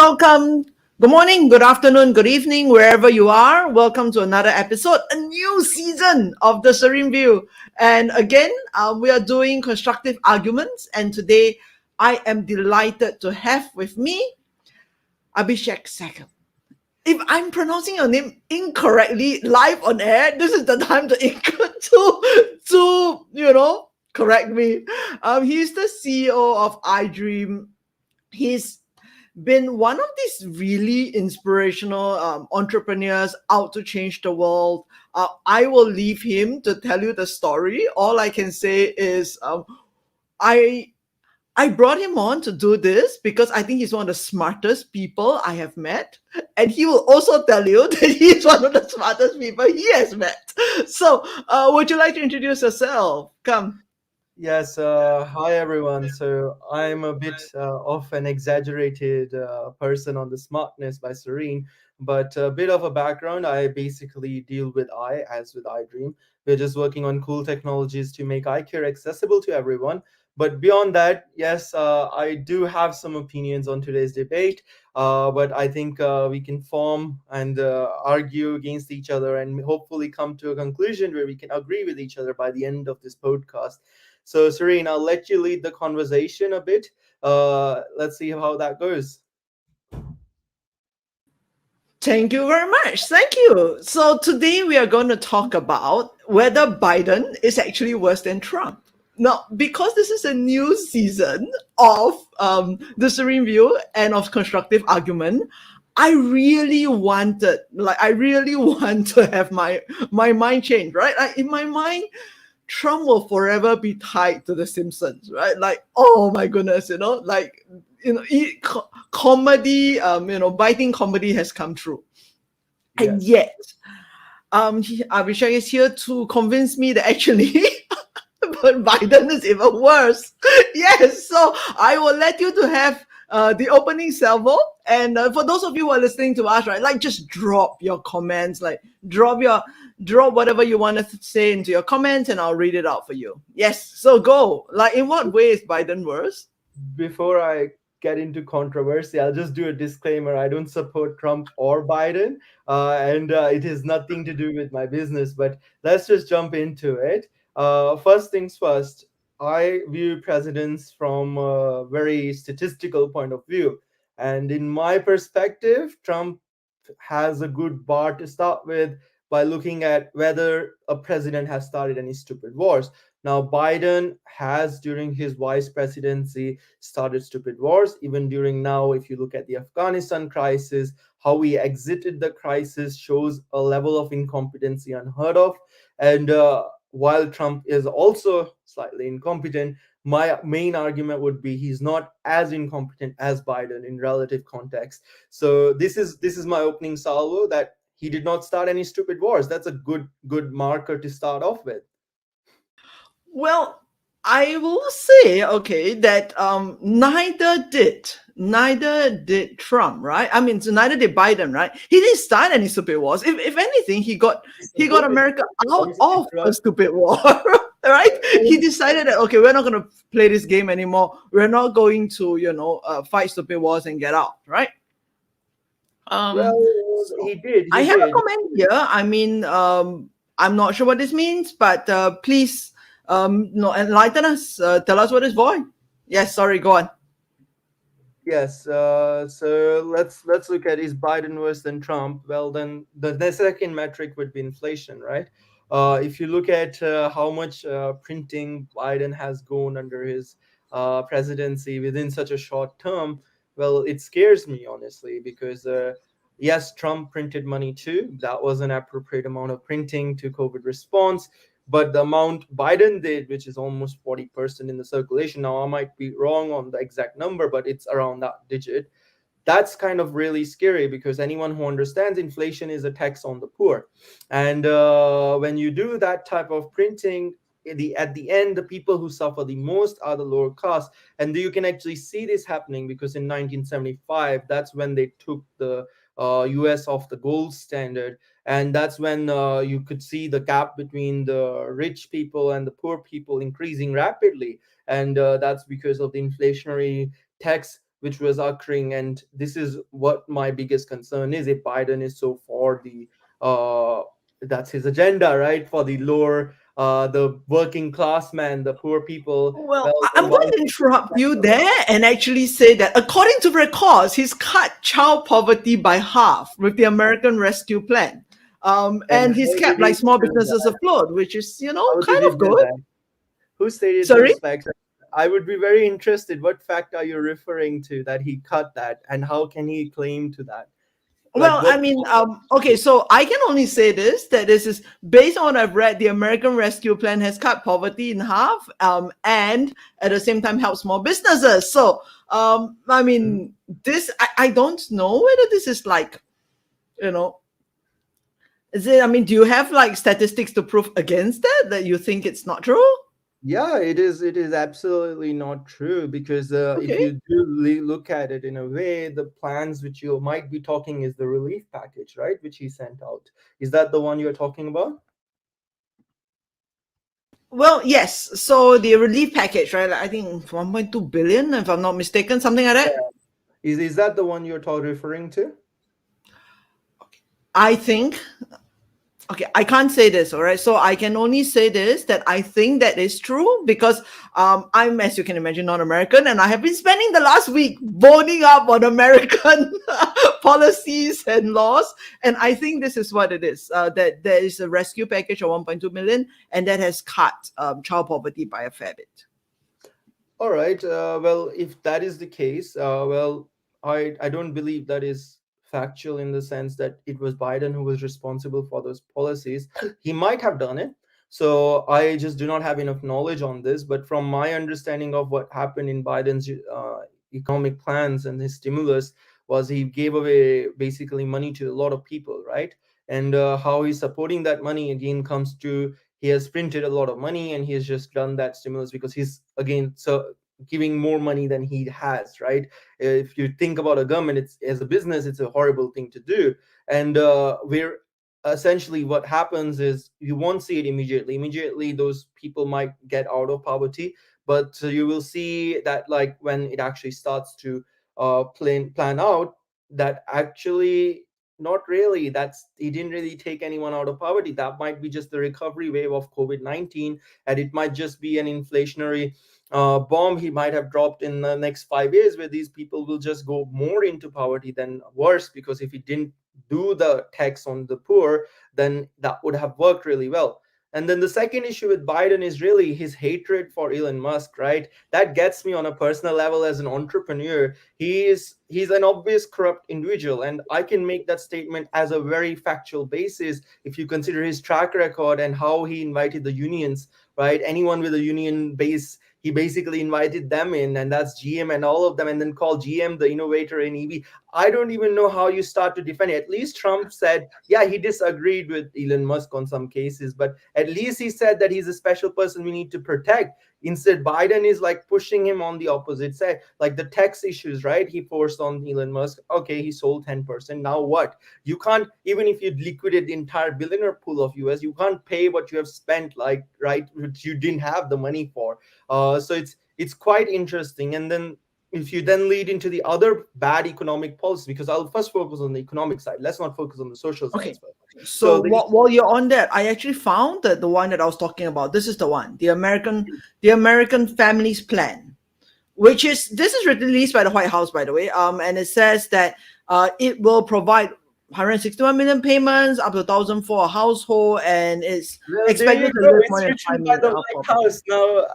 welcome. Good morning, good afternoon, good evening, wherever you are. Welcome to another episode, a new season of the Serene View. And again, we are doing constructive arguments. And today, I am delighted to have with me Abhishek Sehgal. If I'm pronouncing your name incorrectly live on air, this is the time to correct me. He's the CEO of iDream. He's been one of these really inspirational entrepreneurs out to change the world. I will leave him to tell you the story. All I can say is I I brought him on to do this because I think he's one of the smartest people I have met. And he will also tell you that he's one of the smartest people he has met. So, would you like to introduce yourself? Come. Yes, hi everyone. So I'm a bit of an exaggerated person on the smartness by Serene, but a bit of a background. I basically deal with as with iDream. We're just working on cool technologies to make eye care accessible to everyone. But beyond that, yes, I do have some opinions on today's debate, but I think we can form and argue against each other and hopefully come to a conclusion where we can agree with each other by the end of this podcast. So, Serene, I'll let you lead the conversation a bit. Let's see how that goes. Thank you very much. Thank you. So today we are going to talk about whether Biden is actually worse than Trump. Now, because this is a new season of the Serene View and of constructive argument, I really want to have my mind changed, right? Like in my mind, Trump will forever be tied to the Simpsons, right? Like, oh my goodness, comedy, biting comedy has come true. And Yes. yet, Abhishek is here to convince me that actually but Biden is even worse. Yes, so I will let you to have the opening salvo. And for those of you who are listening to us, right, like just drop your comments, like drop whatever you want to say into your comments, and I'll read it out for you. Yes, so go. Like, in what way is Biden worse? Before I get into controversy, I'll just do a disclaimer. I don't support Trump or Biden, and it has nothing to do with my business. But let's just jump into it. First things first, I view presidents from a very statistical point of view. And in my perspective, Trump has a good bar to start with by looking at whether a president has started any stupid wars. Now, Biden has, during his vice presidency, started stupid wars. Even during now, if you look at the Afghanistan crisis, how he exited the crisis shows a level of incompetency unheard of. And while Trump is also slightly incompetent, my main argument would be he's not as incompetent as Biden in relative context. So this is my opening salvo that he did not start any stupid wars. That's a good marker to start off with. Well, I will say, okay, that neither did Trump, right? I mean, so neither did Biden, right? He didn't start any stupid wars. If anything, he got America out of a stupid war, right? He decided that, okay, we're not going to play this game anymore. We're not going to, fight stupid wars and get out, right? Um, Well, so he I have a did. comment here. I mean, I'm not sure what this means, but please, no, enlighten us. Tell us what is void. Yes, sorry, go on. Yes. So let's look at, is Biden worse than Trump? Well, then the second metric would be inflation, right? If you look at how much printing Biden has gone under his presidency within such a short term, well, it scares me honestly because yes, Trump printed money too. That was an appropriate amount of printing to COVID response. But the amount Biden did, which is almost 40% in the circulation, now I might be wrong on the exact number, but it's around that digit. That's kind of really scary because anyone who understands inflation is a tax on the poor. And when you do that type of printing, at the end, the people who suffer the most are the lower class. And you can actually see this happening because in 1975, that's when they took the US off the gold standard. And that's when you could see the gap between the rich people and the poor people increasing rapidly. And that's because of the inflationary tax which was occurring. And this is what my biggest concern is. If Biden is so for the that's his agenda, right, for the lower the working class man, the poor people, Well, well I'm then why going to interrupt you there and actually say that according to records, he's cut child poverty by half with the American Rescue Plan. and And he's how did kept he like small do businesses that? afloat, which is, How did kind he of do good. that? Who stated Sorry? those facts? I would be very interested. What fact are you referring to that he cut that, and how can he claim to that? Like Well, I what? mean, okay, so I can only say this that this is based on what I've read. The American Rescue Plan has cut poverty in half, and at the same time help small businesses. So, I Hmm? mean, I don't know whether this is like, you know, is it? I mean, do you have like statistics to prove against that you think it's not true? Yeah, it is. It is absolutely not true because if Okay. you do look at it in a way, the plans which you might be talking is the relief package, right? Which he sent out. Is that the one you're talking about? Well, yes. So the relief package, right? Like, I think 1.2 billion, if I'm not mistaken, something like that. Yeah. Is that the one you're referring to? I think, okay, I can't say this, all right? So I can only say this that I think that is true because I'm, as you can imagine, not American, and I have been spending the last week boning up on American policies and laws, and I think this is what it is. That there is a rescue package of 1.2 million, and that has cut child poverty by a fair bit. All right. Well, if that is the case, well, I don't believe that is factual in the sense that it was Biden who was responsible for those policies. He might have done it. So I just do not have enough knowledge on this. But from my understanding of what happened in Biden's economic plans and his stimulus was he gave away basically money to a lot of people, right? And how he's supporting that money again comes to he has printed a lot of money and he has just done that stimulus because he's again so giving more money than he has, right? If you think about a government, it's as a business, it's a horrible thing to do. And we're essentially what happens is you won't see it immediately those people might get out of poverty, but you will see that like when it actually starts to plan out that actually not really. That's he didn't really take anyone out of poverty. That might be just the recovery wave of COVID-19, and it might just be an inflationary bomb he might have dropped in the next 5 years, where these people will just go more into poverty than worse. Because if he didn't do the tax on the poor, then that would have worked really well. And then the second issue with Biden is really his hatred for Elon Musk, right? That gets me on a personal level as an entrepreneur. He's an obvious corrupt individual, and I can make that statement as a very factual basis if you consider his track record and how he invited the unions, right? Anyone with a union base, he basically invited them in, and that's GM and all of them, and then called GM the innovator in EV. I don't even know how you start to defend it. At least Trump said, yeah, he disagreed with Elon Musk on some cases, but at least he said that he's a special person we need to protect. Instead, Biden is like pushing him on the opposite side, like the tax issues, right? He forced on Elon Musk. Okay, he sold 10%. Now what? You can't, even if you liquidate the entire billionaire pool of US, you can't pay what you have spent, like, right, which you didn't have the money for. So it's quite interesting. And then if you then lead into the other bad economic policy, because I'll first focus on the economic side. Let's not focus on the social Okay. sides first. So So while you're on that, I actually found that the one that I was talking about, this is the one, the American Families Plan, which is this is released by the White House, by the way. And it says that it will provide 161 million payments, up to 1,000 for a household, and it's well, there expected you to go. live more It's than written 5 by years the out of White poverty. House. Now,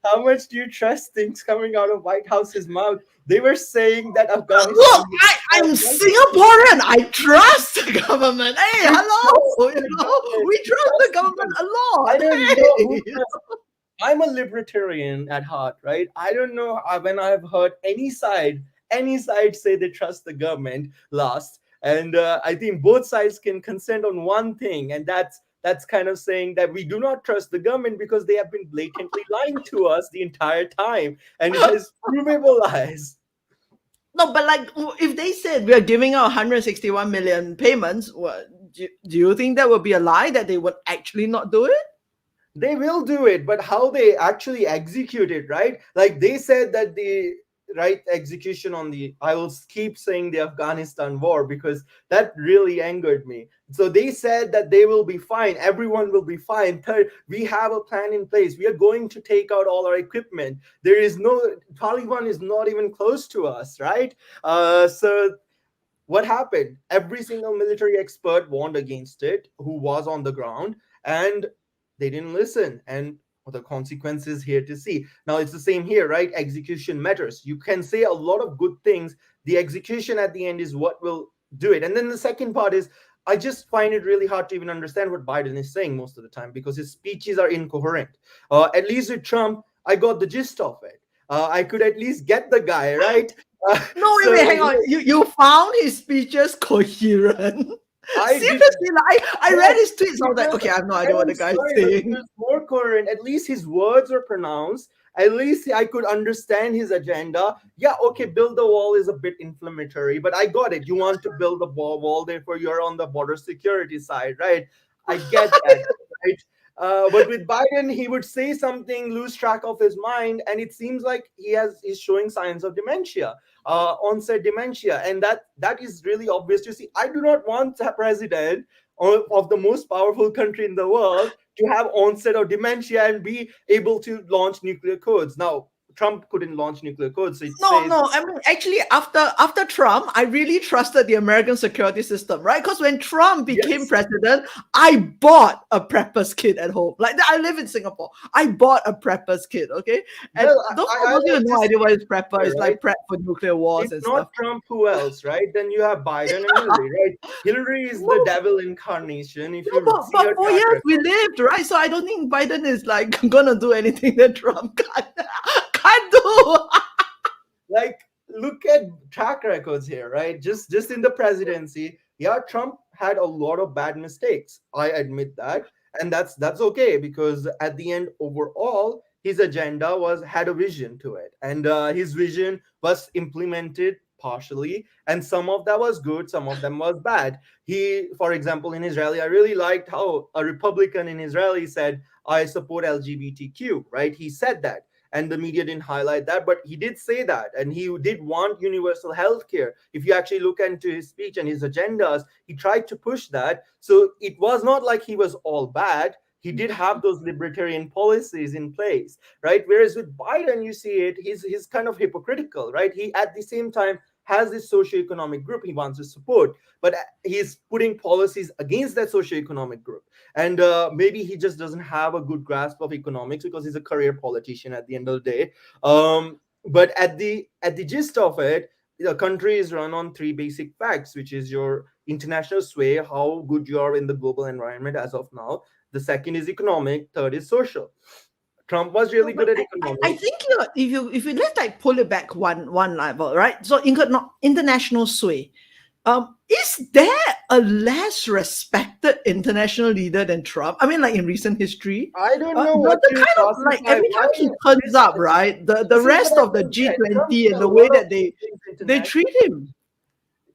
how much do you trust things coming out of White House's mouth? They were saying that Afghanistan. Look, I'm Singaporean. I trust the government. Hey, You trust hello. the government. We You trust the trust the government government. a I lot. don't know who Hey. trusts. I'm a libertarian at heart, right? I don't know when I've heard any side say they trust the government last. And I think both sides can consent on one thing, and that's kind of saying that we do not trust the government because they have been blatantly lying to us the entire time, and it has provable lies. No, but like if they said we are giving out 161 million payments, what do you think that would be a lie that they would actually not do it? They will do it, but how they actually execute it, right? Like they said that right execution on the, I will keep saying the Afghanistan war because that really angered me. So they said that they will be fine, everyone will be fine. Third, we have a plan in place, we are going to take out all our equipment, there is no, Taliban is not even close to us, right? So what happened? Every single military expert warned against it who was on the ground, and they didn't listen. And the consequences here to see. Now it's the same here, right? Execution matters. You can say a lot of good things. The execution at the end is what will do it. And then the second part is, I just find it really hard to even understand what Biden is saying most of the time because his speeches are incoherent. At least with Trump, I got the gist of it. I could at least get the guy, right? No, wait, So hang on. You found his speeches coherent? I did. Seriously, like, I read Yes, his tweets. I was like, because okay, I have no idea what I'm the guy's sorry, but he saying. was more coherent. At least his words were pronounced. At least I could understand his agenda. Yeah, okay, build the wall is a bit inflammatory, but I got it. You want to build the wall, therefore you're on the border security side, right? I get that, right? But with Biden, he would say something, lose track of his mind, and it seems like he's showing signs of dementia, onset dementia, and that is really obvious to see. I do not want a president of the most powerful country in the world to have onset of dementia and be able to launch nuclear codes. Now, Trump couldn't launch nuclear codes, so it No, says no. I mean, actually, after Trump, I really trusted the American security system, right? Because when Trump became yes. president, I bought a prepper's kit at home. Like, I live in Singapore. I bought a prepper's kit, okay? And Well, those I of you like have no this idea what is prepper. here, It's right? like prep for nuclear If wars and not stuff. Trump, who else, right? Then you have Biden and Hillary, right? Hillary is the No, devil incarnation. If no, you see but her 4 years track we record, lived, right? So I don't think Biden is like gonna do anything that Trump can't do. like look at track records here, right? Just in the presidency, yeah, Trump had a lot of bad mistakes, I admit that, and that's okay because at the end, overall, his agenda was had a vision to it, and his vision was implemented partially, and some of that was good, some of them was bad. He, for example, in Israeli, I really liked how a Republican in Israeli said, I support LGBTQ, right? He said that, and the media didn't highlight that, but he did say that, and he did want universal health care. If you actually look into his speech and his agendas, he tried to push that. So it was not like he was all bad. He did have those libertarian policies in place, right? Whereas with Biden, you see it, he's kind of hypocritical, right? He at the same time has this socioeconomic group he wants to support, but he's putting policies against that socioeconomic group. And maybe he just doesn't have a good grasp of economics because he's a career politician at the end of the day. But at the gist of it, the country is run on three basic facts, which is your international sway, how good you are in the global environment as of now. The second is economic, third is social. Trump was No, really but good at I economics. think if you let's like pull it back one level, right? So international sway. Is there a less respected international leader than Trump? I mean, like in recent history, I don't know the, what the you kind of like classify. every time Why he turns this up, is right? The this is rest what I of the don't get. Trump G20 did and a the way lot of that things they internationally. treat him.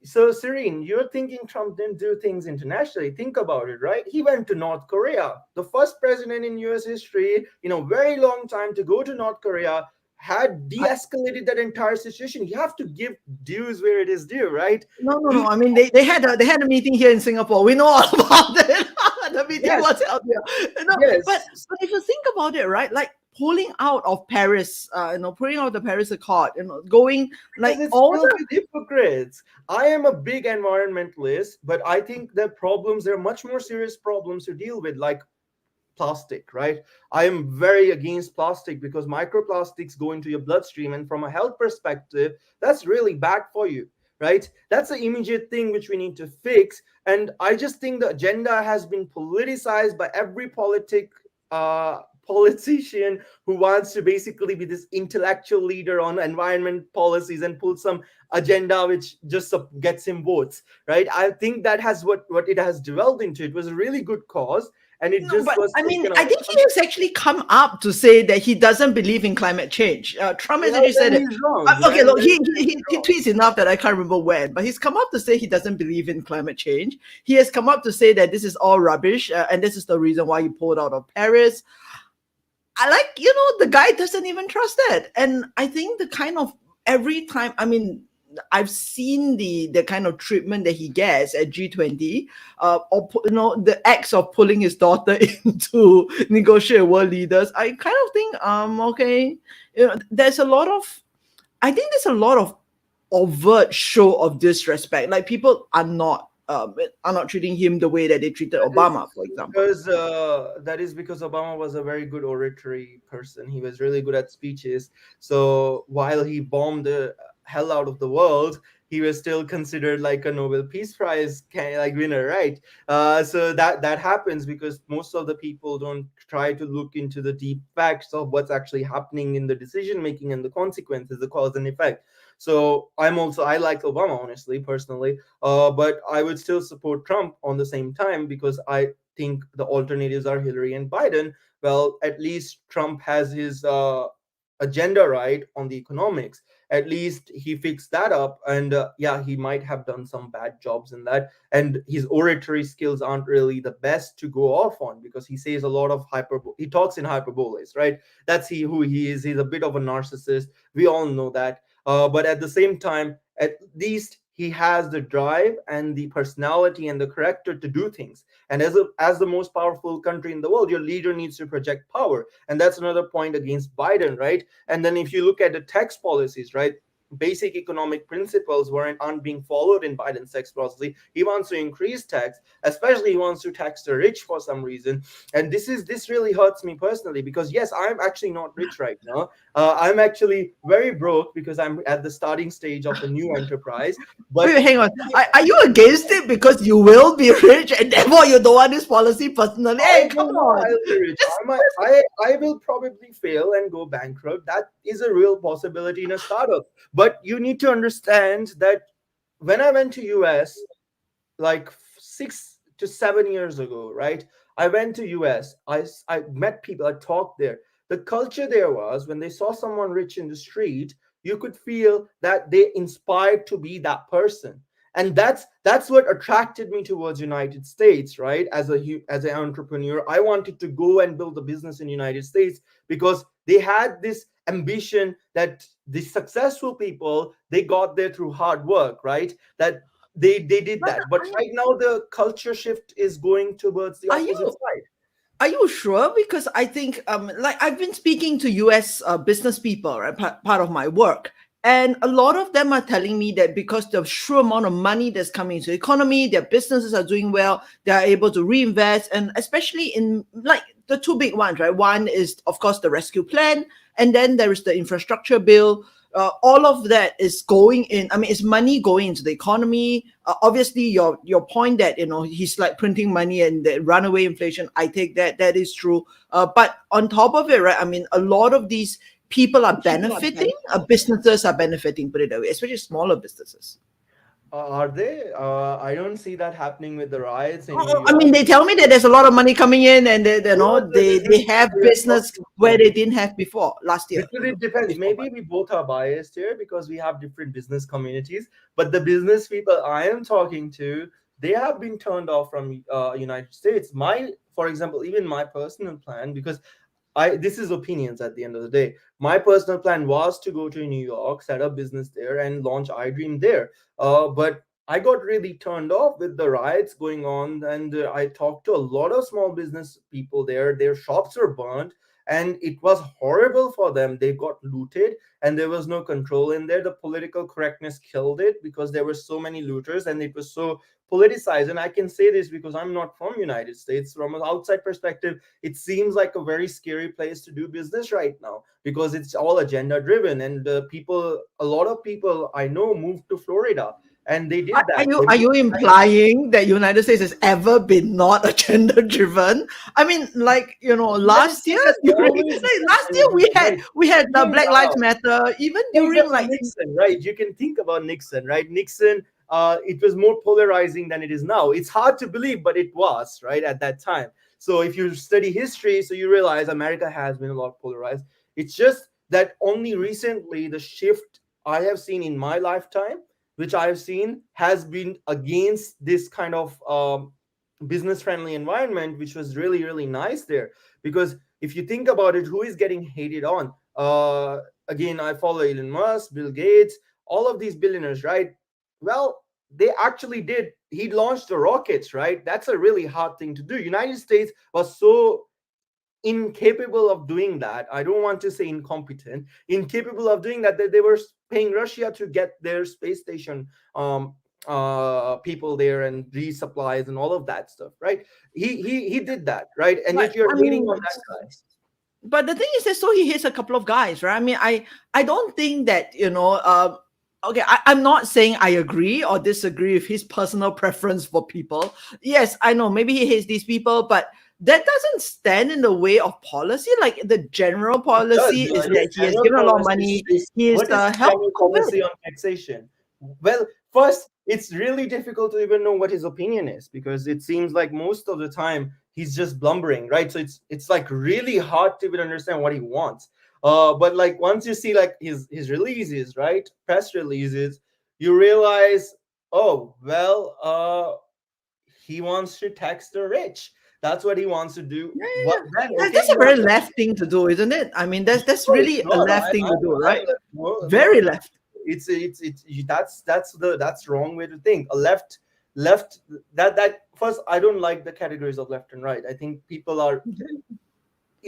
So, Serene, you're thinking Trump didn't do things internationally. Think about it, right? He went to North Korea, the first president in US history in a very long time to go to North Korea, had de escalated that entire situation. You have to give dues where it is due, right? No, no, no. He, I mean, they had a meeting here in Singapore. We know all about it. The meeting yes, was held here. No, but yes, but if you think about it, right? Like pulling out of Paris, pulling out the Paris Accord, going because like it's all filled the with hypocrites. I am a big environmentalist, but I think the problems, there are much more serious problems to deal with, like plastic, right? I am very against plastic because microplastics go into your bloodstream, and from a health perspective, that's really bad for you, right? That's an immediate thing which we need to fix. And I just think the agenda has been politicized by every politician who wants to basically be this intellectual leader on environment policies and pull some agenda which just gets him votes, right? I think that has what it has developed into. It was a really good cause, and it no, just but was I mean, taken I out of think he has context. actually come up to say that he doesn't believe in climate change. Trump has Well, actually said then it. he's wrong. Okay, Then look, then he tweets enough that I can't remember when, but he's come up to say he doesn't believe in climate change. He has come up to say that this is all rubbish, and this is the reason why he pulled out of Paris. I like, the guy doesn't even trust it. And I think the kind of every time, I mean, I've seen the kind of treatment that he gets at G20, the acts of pulling his daughter into negotiate with world leaders. I kind of think, okay, there's a lot of, I think there's a lot of overt show of disrespect. Like people are not treating him the way that they treated That is Obama, for example. because Obama was a very good oratory person. He was really good at speeches. So while he bombed the hell out of the world, he was still considered like a Nobel Peace Prize kind like winner, right? So that happens because most of the people don't try to look into the deep facts of what's actually happening in the decision making and the consequences, the cause and effect. So I like Obama honestly, personally, but I would still support Trump on the same time because I think the alternatives are Hillary and Biden. Well, at least Trump has his agenda right on the economics. At least he fixed that up, and yeah, he might have done some bad jobs in that. And his oratory skills aren't really the best to go off on because he says a lot of hyperbole. He talks in hyperboles, right? That's who he is. He's a bit of a narcissist. We all know that. But at the same time, at least he has the drive and the personality and the character to do things. And as the most powerful country in the world, your leader needs to project power, and that's another point against Biden, right? And then if you look at the tax policies, right, basic economic principles aren't being followed in Biden's tax policy. He wants to increase tax, especially he wants to tax the rich for some reason. And this really hurts me personally because yes, I'm actually not rich right now. I'm actually very broke because I'm at the starting stage of a new enterprise. Wait, But hang on. Are you against it because you will be rich and therefore you don't want this policy personally? I Hey, come don't know. on. I'll be rich. Just, I will probably fail and go bankrupt. That is a real possibility in a startup. But you need to understand that when I went to US like 6 to 7 years ago, right? I went to US. I met people. I talked there. The culture there was when they saw someone rich in the street, you could feel that they inspired to be that person, and that's what attracted me towards United States, right? As an entrepreneur, I wanted to go and build a business in United States because they had this ambition that the successful people they got there through hard work, right? That they did but that, but right now the culture shift is going towards the are opposite you side. Are you sure? Because I think, like I've been speaking to US business people, right, part of my work, and a lot of them are telling me that because the sheer amount of money that's coming into the economy, their businesses are doing well, they are able to reinvest, and especially in like the two big ones, right? One is of course the rescue plan, and then there is the infrastructure bill. All of that is going in. I mean, it's money going into the economy. Obviously, your point that he's like printing money and the runaway inflation. I take that is true. But on top of it, right? I mean, a lot of these people are benefiting. Businesses are benefiting. Put it that way, especially smaller businesses. Are they? I don't see that happening with the riots in New I mean, York. they tell me that there's a lot of money coming in, and they This is have what we are business talking where about. they didn't have before last year. Because it depends. Before, Maybe we both are biased here because we have different business communities. But the business people I am talking to, they have been turned off from United States. For example, even my personal plan, because this is opinions at the end of the day. My personal plan was to go to New York, set up business there, and launch iDream there. But I got really turned off with the riots going on, and I talked to a lot of small business people there. Their shops were burned, and it was horrible for them. They got looted, and there was no control in there. The political correctness killed it because there were so many looters, and it was so politicized. And I can say this because I'm not from United States. From an outside perspective, it seems like a very scary place to do business right now because it's all agenda driven, and a lot of people I know moved to Florida, and they did Are that. you They are moved you implying that United States has ever been not agenda driven? I mean, like United last year States has during always like been last year agenda we driven, had right? we had the Even Black Lives now, Matter. Even for during example, like Nixon, right? You can think about Nixon, right? Nixon, it was more polarizing than it is now. It's hard to believe, but it was, right, at that time. So if you study history, so you realize America has been a lot polarized. It's just that only recently the shift I have seen in my lifetime, which I have seen, has been against this kind of business friendly environment, which was really, really nice there. Because if you think about it, who is getting hated on? again, I follow Elon Musk, Bill Gates, all of these billionaires, right? Well, they actually did. He launched the rockets, right? That's a really hard thing to do. United States was so incapable of doing that. I don't want to say incompetent, incapable of doing that, that they were paying Russia to get their space station people there and resupplies and all of that stuff, right? He did that, right? And But yet you're I hating mean, on that guy. but the thing is that so he hits a couple of guys, right? I mean, I don't think that okay, I'm not saying I agree or disagree with his personal preference for people. Yes, I know maybe he hates these people, but that doesn't stand in the way of policy. Like the general It does. policy is His that he has general given a lot of policy money. says, He has what is his helped general COVID. policy on taxation? Well, first, it's really difficult to even know what his opinion is, because it seems like most of the time he's just blumbering, right? So it's like really hard to even understand what he wants. But like once you see like his releases, right, press releases, you realize, oh well, he wants to tax the rich. That's what he wants to do. Yeah, What yeah, yeah. then? Okay, That's a you very have left thing to do, isn't it? I mean, that's no, it's really a not. left thing to do, I'm right? more Very than left. that's wrong way to think. A left that first, I don't like the categories of left and right. I think people are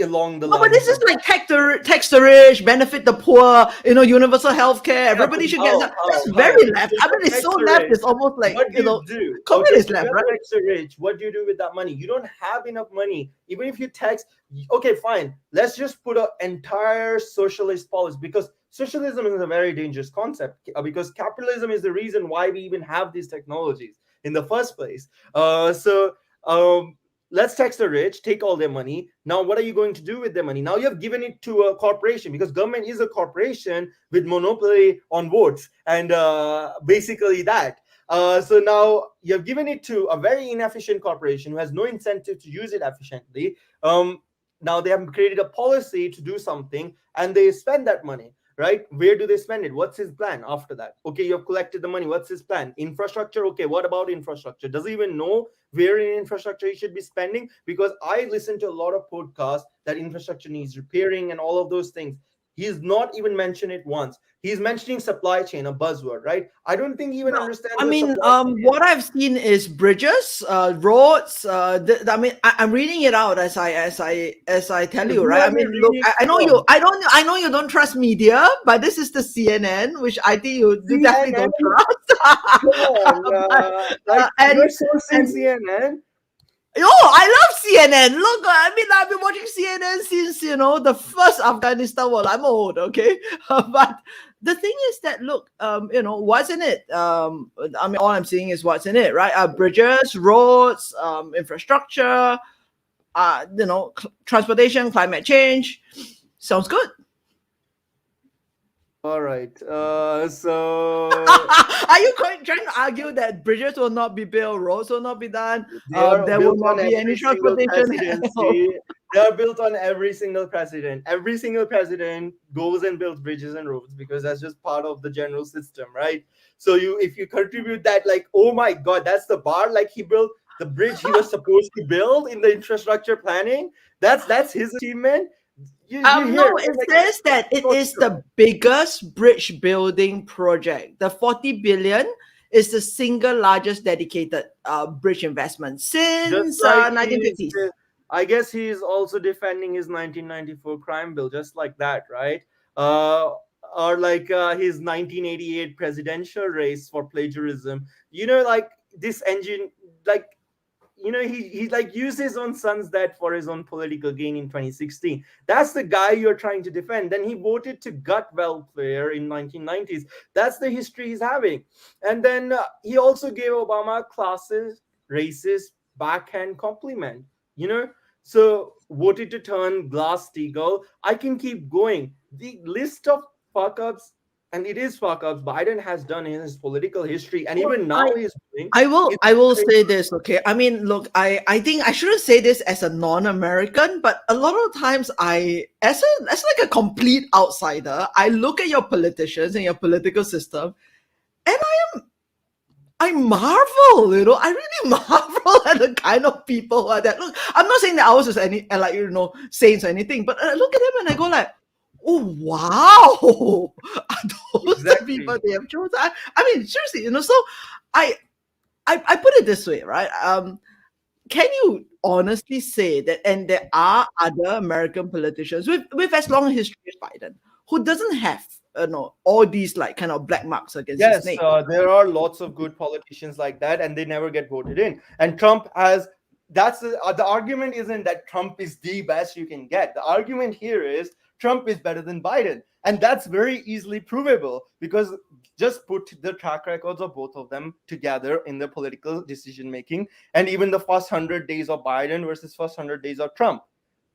along the No, but this lines is of, like tax the rich, benefit the poor, universal health care. yeah, but Everybody should get how that. how That's how very left. so I you mean, it's tax so the left. rich. It's almost like, What do you do? Okay, communist so you left, have right? tax the rich. What do you do with that money? You don't have enough money. Even if you tax, okay, fine. Let's just put an entire socialist policy, because socialism is a very dangerous concept, because capitalism is the reason why we even have these technologies in the first place. So let's tax the rich, take all their money. Now what are you going to do with their money? Now you have given it to a corporation, because government is a corporation with monopoly on votes, and basically that. So now you have given it to a very inefficient corporation who has no incentive to use it efficiently. Now they have created a policy to do something, and they spend that money, right? Where do they spend it? What's his plan after that? Okay, you have collected the money. What's his plan? Infrastructure. Okay, what about infrastructure? Does he even know where in infrastructure he should be spending? Because I listen to a lot of podcasts that infrastructure needs repairing and all of those things. He's not even mentioned it once. He's mentioning supply chain, a buzzword, right? I don't think he even Well, understands I what mean, supply chain is. what I've seen is bridges, roads. I mean, I'm reading it out as I tell So you, who right? are I you mean, look, reading I know from? you. I know you don't trust media, but this is the CNN, which I think you definitely CNN? don't trust. Come on, But, like you're sourcing and CNN. oh, I love CNN. Look, I mean, I've been watching CNN since the first Afghanistan war. I'm old, okay, but the thing is that look, what's in it? I mean, all I'm seeing is what's in it, right? Bridges, roads, infrastructure, transportation, climate change. Sounds good. All right. So Are you trying to argue that bridges will not be built, roads will not be done, they are there will built on not be any every single transportation? presidency. They are built on every single president. Every single president goes and builds bridges and roads, because that's just part of the general system, right? So if you contribute that, like, oh my God, that's the bar. Like he built the bridge he was supposed to build in the infrastructure planning. That's his achievement. You hear, No, it right? Like says that it's it not is true. the biggest bridge building project. The 40 billion is the single largest dedicated bridge investment Just since like he's 1950s. I guess he's also defending his 1994 crime bill, just like that, right? uh or like his 1988 presidential race for plagiarism, like this engine, like, he like used his own sons that for his own political gain in 2016. That's the guy you're trying to defend. Then he voted to gut welfare in 1990s. That's the history he's having. And then he also gave Obama classes racist backhand compliment, you know so voted to turn Glass-Steagall. I can keep going. The list of fuck ups, and it is fuck ups, Biden has done in his political history, and Well, even now he's doing. I will say this, okay? I mean, look, I think I shouldn't say this as a non-American, but a lot of times as like a complete outsider, I look at your politicians and your political system, and I marvel, I really marvel at the kind of people who are that. Look, I'm not saying that ours is any like saints or anything, but I look at them and I go like, Oh wow! Are those the people Exactly. they have chosen? I mean, seriously, so I, I put it this way, right? Can you honestly say that, and there are other American politicians with as long a history as Biden who doesn't have all these like kind of black marks against his Yes, name? there are lots of good politicians like that, and they never get voted in. And Trump has that's the argument isn't that Trump is the best you can get. The argument here is Trump is better than Biden, and that's very easily provable because just put the track records of both of them together in the political decision making, and even the first 100 days of Biden versus first 100 days of Trump.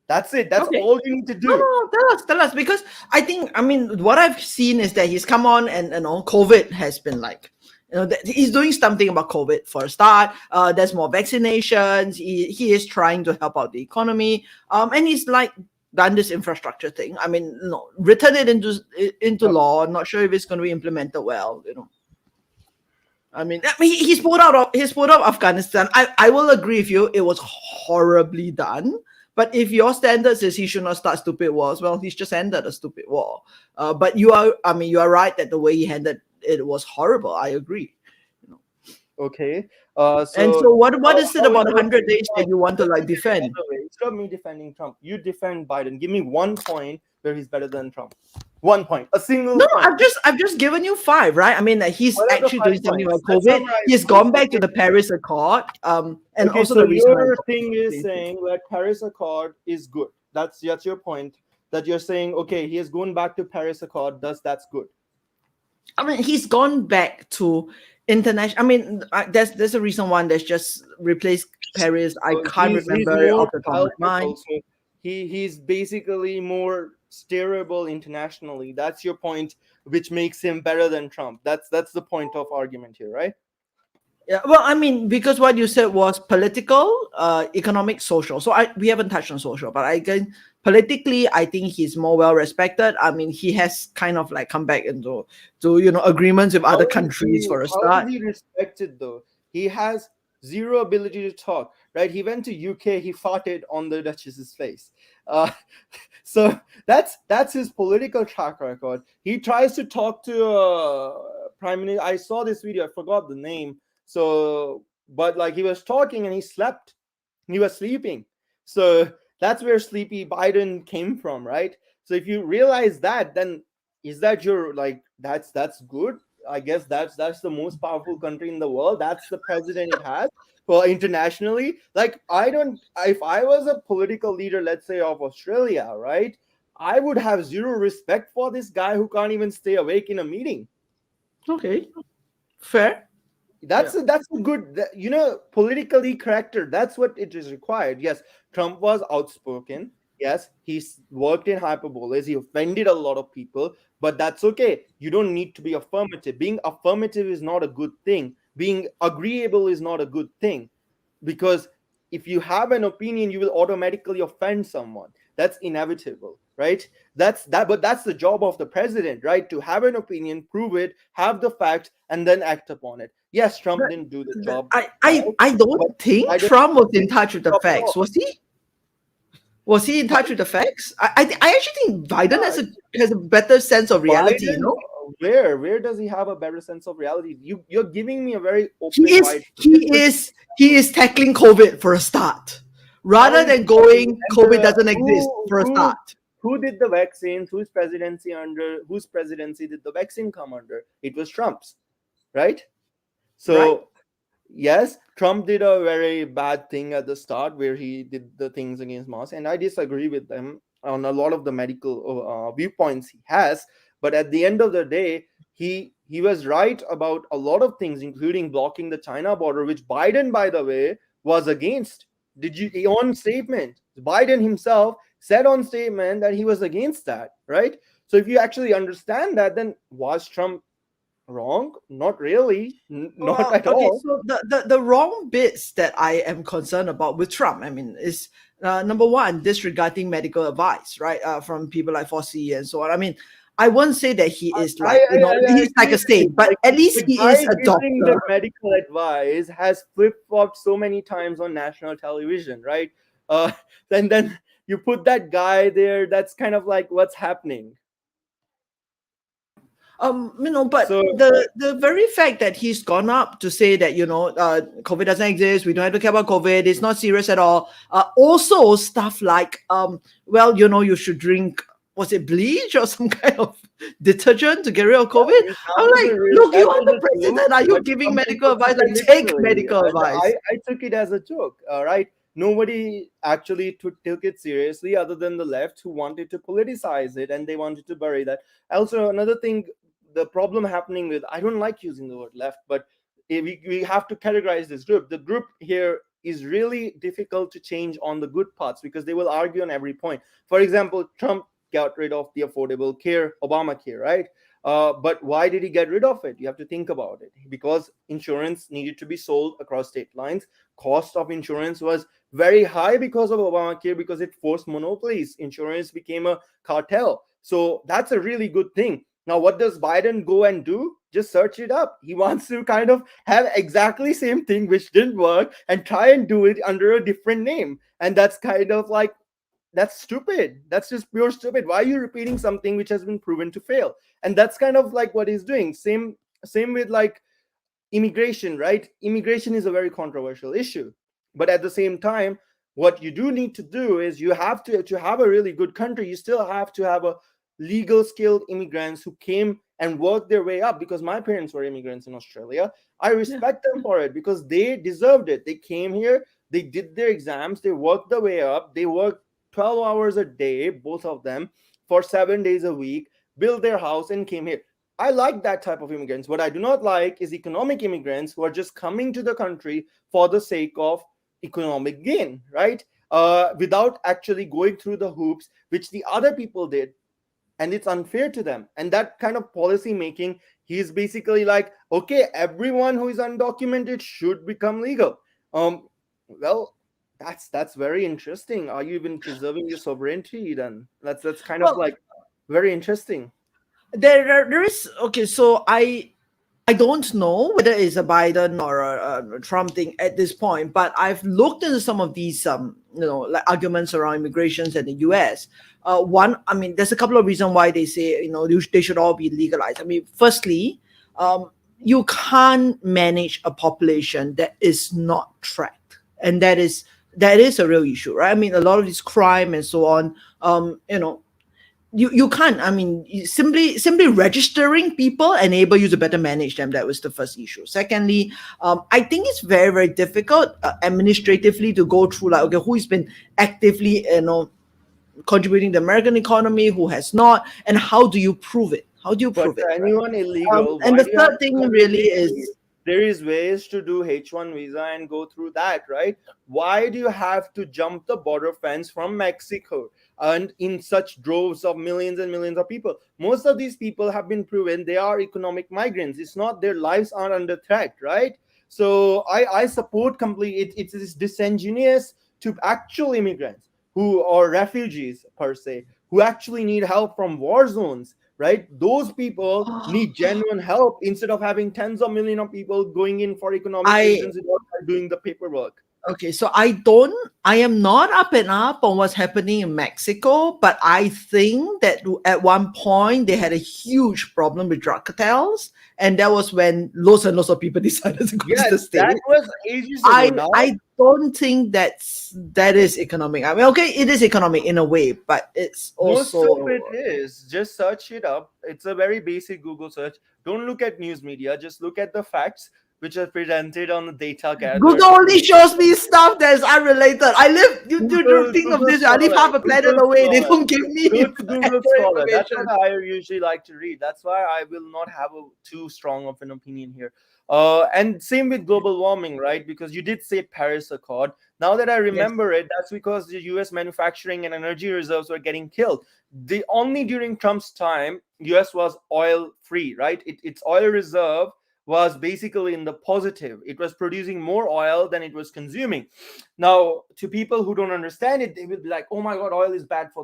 That's it. That's Okay. all you need to No, do. no, tell us, because I mean, what I've seen is that he's come on and COVID has been like, that he's doing something about COVID for a start. There's more vaccinations. He is trying to help out the economy. And he's like done this infrastructure thing. I mean, no, written it into Uh, law. Not sure if it's going to be implemented well. I mean, he's pulled out Afghanistan. I will agree with you. It was horribly done. But if your standards is he should not start stupid wars, well, he's just ended a stupid war. But you are right that the way he handled it was horrible. I agree. You know. okay. And So so, what is it how about it the works 100 days is that you want to let's like look at it the defend? other way. Instead of me defending Trump, you defend Biden. Give me 1 point where he's better than Trump. 1 point, a single No, no, point. I've just given you five, right? I mean, like, he's What are the actually five doing something points? about Let's COVID. summarize He's those. gone back to Okay. the Paris Accord. And Okay. also So the reason why. your thing is saying that Paris Accord is good. That's your point. That you're saying, okay, he has gone back to Paris Accord. Thus, that's good. I mean, he's gone back to international. I mean, there's a reason why there's just replaced Paris. I So can't he's remember it more off the top of my palpable. mind. So he's basically more steerable internationally. That's your point, which makes him better than Trump. That's the point of argument here, right? Yeah, well, I mean, because what you said was political, economic, social. So we haven't touched on social, but I can politically, I think he's more well respected. I mean, he has kind of like come back into agreements with other countries for a How is start. he respected though? He has zero ability to talk, right? He went to UK, he farted on the Duchess's face. Uh, so that's his political track record. He tries to talk to prime minister. I saw this video, I forgot the name. So but like he was talking and he slept. He was sleeping. So that's where sleepy Biden came from, right? So if you realize that, then is that your like that's good? I guess that's the most powerful country in the world. That's the president it has. Well, internationally, like I don't. If I was a political leader, let's say of Australia, right, I would have zero respect for this guy who can't even stay awake in a meeting. Okay, fair. Yeah. That's a good politically character. That's what it is required. Yes, Trump was outspoken. Yes, he's worked in hyperboles. He offended a lot of people, but that's okay. You don't need to be affirmative. Being affirmative is not a good thing. Being agreeable is not a good thing, because if you have an opinion, you will automatically offend someone. That's inevitable, right? But that's the job of the president, right? To have an opinion, prove it, have the facts, and then act upon it. Yes, Trump But didn't do the job I, well, I, I but don't think Biden Trump was in did touch with the the job facts. well. Was he? Was he in touch with the facts? I actually think Biden Yeah, has a better sense of reality. Biden, where does he have a better sense of reality? You're giving me a very He open is wide. he is he is tackling COVID for a start, How rather is than and going COVID doesn't exist for a who start. who did the vaccines? Whose presidency did the vaccine come under? It was Trump's, right? Right? So yes, Trump did a very bad thing at the start where he did the things against masks, and I disagree with them on a lot of the medical viewpoints he has. But at the end of the day, he was right about a lot of things, including blocking the China border, which Biden, by the way, was against. Did you on statement? Biden himself said on statement that he was against that, right? So if you actually understand that, then was Trump wrong? Not really, not Well, at okay, all. so the wrong bits that I am concerned about with Trump, I mean, is number one, disregarding medical advice, right? From people like Fauci and so on. I mean, I won't say that he is like, I he's like agree a with you. saint, but Like at least the he guy is a giving the doctor. medical advice has flip flopped so many times on national television, right? Uh, then you put that guy there. That's kind of like what's happening. But So the very fact that he's gone up to say that, COVID doesn't exist, we don't have to care about COVID, it's not serious at all. Also stuff like, well, you should drink, was it bleach or some kind of detergent to get rid of yeah, COVID? that I'm was like, a real, look, that you are was the a joke, president. Are you but giving some medical people advice? took it Then take literally, medical and advice. I took it as a joke. Right? Nobody actually took it seriously, other than the left, who wanted to politicize it and they wanted to bury that. Also, another thing, the problem happening with, I don't like using the word left, but we have to categorize this group. The group here is really difficult to change on the good parts because they will argue on every point. For example, Trump got rid of the affordable care, Obamacare, right? But why did he get rid of it? You have to think about it. Because insurance needed to be sold across state lines. Cost of insurance was very high because of Obamacare, because it forced monopolies. Insurance became a cartel. So that's a really good thing. Now, what does Biden go and do? Just search it up. He wants to kind of have exactly same thing which didn't work and try and do it under a different name. And that's kind of like, that's stupid. That's just pure stupid. Why are you repeating something which has been proven to fail? And that's kind of like what he's doing. Same with like immigration, right? Immigration is a very controversial issue, but at the same time, what you do need to do is, you have to have a really good country, you still have to have a legal skilled immigrants who came and worked their way up. Because my parents were immigrants in Australia, I Yeah. respect them for it, because they deserved it. They came here, they did their exams, they worked their way up, they worked 12 hours a day, both of them, for 7 days a week, built their house and came here. I like that type of immigrants. What I do not like is economic immigrants who are just coming to the country for the sake of economic gain, right? Without actually going through the hoops which the other people did, and it's unfair to them. And that kind of policy making, he's basically like, okay, everyone who is undocumented should become legal. Well, that's very interesting. Are you even preserving your sovereignty? Then that's kind of Well, like very interesting. there is, okay. So I don't know whether it's a Biden or a Trump thing at this point, but I've looked into some of these, like arguments around immigrations in the U.S. One, I mean, there's a couple of reasons why they say, they should all be legalized. I mean, firstly, you can't manage a population that is not tracked, and that is a real issue, right? I mean, a lot of this crime and so on, you can't, I mean, simply registering people enable you to better manage them. That was the first issue. Secondly, I think it's very, very difficult administratively to go through, like, okay, who's been actively, contributing to the American economy, who has not, and how do you prove it? How do you But prove it, for right? anyone illegal, And why the do you have third to thing come really illegally? is, There is ways to do H1 visa and go through that, right? Why do you have to jump the border fence from Mexico and in such droves of millions and millions of people? Most of these people have been proven they are economic migrants. It's not their lives are under threat, right? So I support completely. It is disingenuous to actual immigrants who are refugees per se, who actually need help from war zones, right? Those people need genuine help instead of having tens of millions of people going in for economic I reasons without doing the paperwork. Okay, so I am not up and up on what's happening in Mexico, but I think that at one point they had a huge problem with drug cartels, and that was when lots and lots of people decided to go to Yes, the that state. was ages ago. I Now, I don't think that is economic. I mean, okay, it is economic in a way, but it's most of also it is just search it up. It's a very basic Google search. Don't look at news media, just look at the facts which are presented on the data Google gathered only through shows me stuff that's unrelated. I live, you think of Google this, I live Scholar, half a planet Google away. They Scholar. don't give me Go to Google accurate Scholar. That's what information. I usually like to read. That's why I will not have a too strong of an opinion here. And same with global warming, right? Because you did say Paris Accord. Now that I Yes. remember it, that's because the U.S. manufacturing and energy reserves were getting killed. The only during Trump's time, U.S. was oil free, right? Its oil reserve was basically in the positive. It was producing more oil than it was consuming. Now, to people who don't understand it, they will be like, "Oh my God, oil is bad for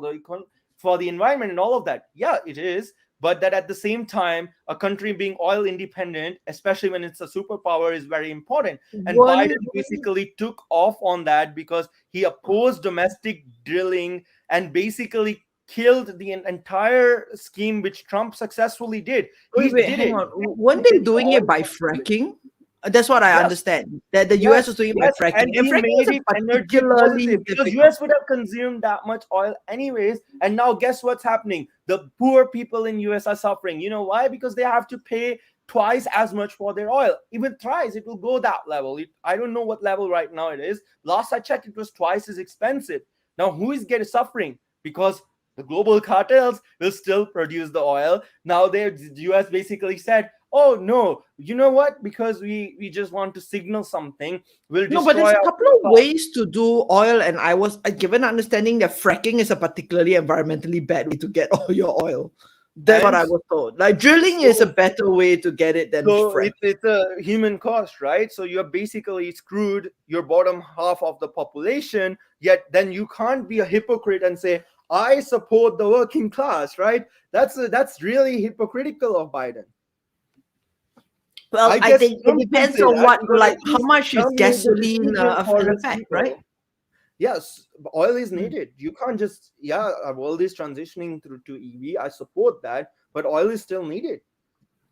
for the environment and all of that." Yeah, it is. But that at the same time, a country being oil independent, especially when it's a superpower, is very important. And One, Biden basically took off on that because he opposed domestic drilling and basically killed the entire scheme which Trump successfully did. He Wait, did hang it. on. Weren't He they did the doing it oil by company. fracking? That's what I Yes, understand. That the US was yes, doing it by yes, fracking. and And he fracking is made a it energy particularly positive because difficult. US would have consumed that much oil anyways. And now guess what's happening? The poor people in US are suffering. You know why? Because they have to pay twice as much for their oil. Even thrice, it will go that level. I don't know what level right now it is. Last I checked, it was twice as expensive. Now who is getting suffering? Because the global cartels will still produce the oil. Now the US basically said, oh no, you know what, because we just want to signal something, we'll No, but destroy there's a our couple of coal. ways to do oil, and I was given understanding that fracking is a particularly environmentally bad way to get all your oil. That's what And I was told. Like drilling is a so better way to get it than so frack. it's a human cost, right? So you're basically screwed your bottom half of the population, yet then you can't be a hypocrite and say I support the working class, right? That's really hypocritical of Biden. Well, I I guess think it Trump can depends say on that what, because like at how least much is Trump made the gasoline decision for in his effect, right? people. Yes, oil is Mm. needed. You can't just, yeah, our world is transitioning through to EV. I support that, but oil is still needed.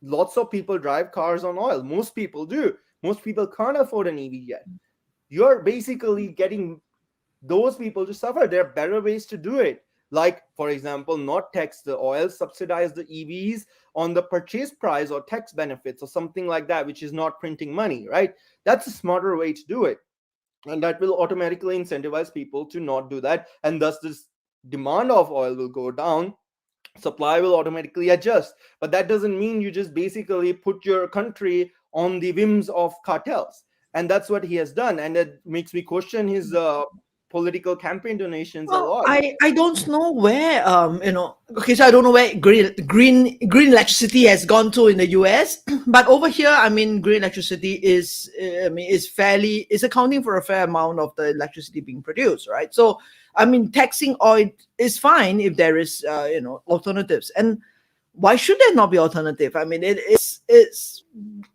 Lots of people drive cars on oil. Most people do. Most people can't afford an EV yet. You're basically getting those people to suffer. There are better ways to do it. Like, for example, not tax the oil, subsidize the EVs on the purchase price or tax benefits or something like that, which is not printing money, right? That's a smarter way to do it, and that will automatically incentivize people to not do that, and thus this demand of oil will go down, supply will automatically adjust. But that doesn't mean you just basically put your country on the whims of cartels, and that's what he has done, and it makes me question his political campaign donations a Well, lot. I don't know where okay, so I don't know where green electricity has gone to in the US, but over here, I mean, green electricity is is fairly is accounting for a fair amount of the electricity being produced, right? So I mean, taxing oil is fine if there is alternatives, and why should there not be alternative? I mean, it's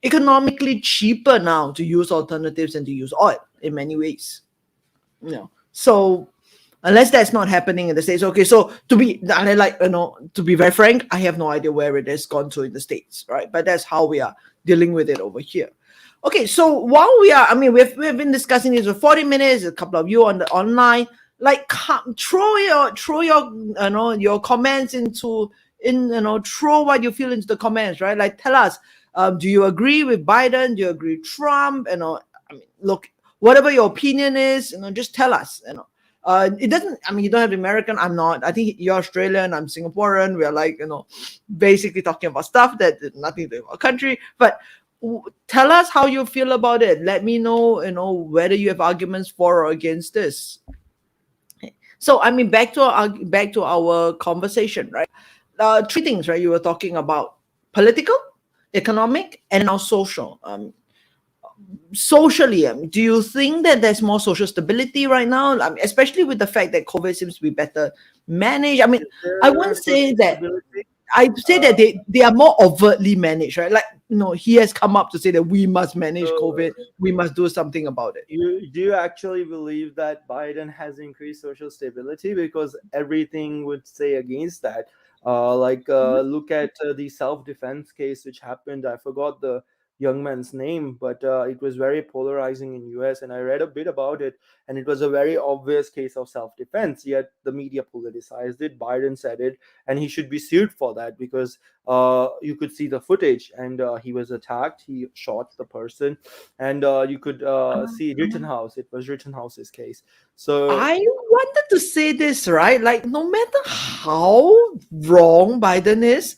economically cheaper now to use alternatives than to use oil in many ways. So unless that's not happening in the states, okay. So to be very frank, I have no idea where it has gone to in the states, right? But that's how we are dealing with it over here. Okay, so while we are, I mean, we've been discussing this for 40 minutes. A couple of you on the online, like, throw your your comments into in throw what you feel into the comments, right? Like, tell us, do you agree with Biden? Do you agree with Trump? I mean, look, whatever your opinion is, just tell us. It doesn't. I mean, you don't have American. I'm not. I think you're Australian. I'm Singaporean. We are like basically talking about stuff that did nothing to do with our country. But tell us how you feel about it. Let me know. Whether you have arguments for or against this. So I mean, back to our conversation, right? Three things, right? You were talking about political, economic, and now social. Socially, do you think that there's more social stability right now? I mean, especially with the fact that COVID seems to be better managed. I mean, Is I there wouldn't say social that. stability? I'd say uh, that they are more overtly managed, right? Like, he has come up to say that we must manage so COVID, we must do something about it. you do you actually believe that Biden has increased social stability? Because everything would say against that. Look at the self-defense case which happened. I forgot the young man's name, but it was very polarizing in US, and I read a bit about it, and it was a very obvious case of self-defense. Yet the media politicized it. Biden said it, and he should be sued for that because you could see the footage, and he was attacked. He shot the person, and you could see Rittenhouse. It was Rittenhouse's case. So I wanted to say this, right? Like, no matter how wrong Biden is,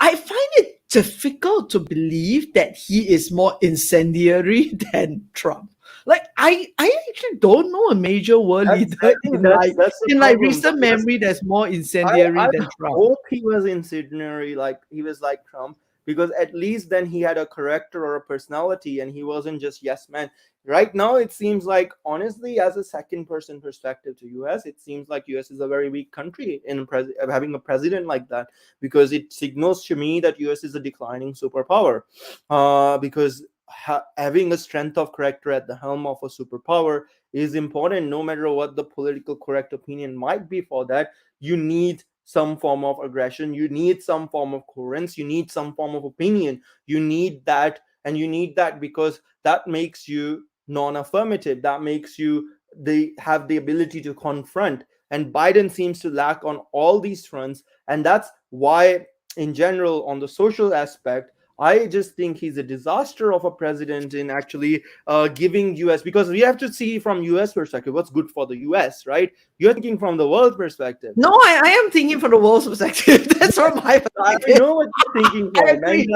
I find it difficult to believe that he is more incendiary than Trump. Like, I actually don't know a major world that's leader I think that's the in like problem. recent Because memory that's more I incendiary I than Trump. hope he was incendiary, like he was like Trump, because at least then he had a character or a personality, and he wasn't just yes man. Right now, it seems like, honestly, as a second person perspective to US, it seems like US is a very weak country in having a president like that, because it signals to me that US is a declining superpower. Because having a strength of character at the helm of a superpower is important, no matter what the political correct opinion might be for that. You need some form of aggression, you need some form of coherence, you need some form of opinion, you need that. And you need that because that makes you non-affirmative, that makes you, they have the ability to confront. And Biden seems to lack on all these fronts. And that's why, in general, on the social aspect, I just think he's a disaster of a president in actually giving US, because we have to see from US perspective what's good for the US, right? You're thinking from the world perspective. No, I am thinking from the world's perspective. That's from my I perspective. know what you're thinking I from, and agree.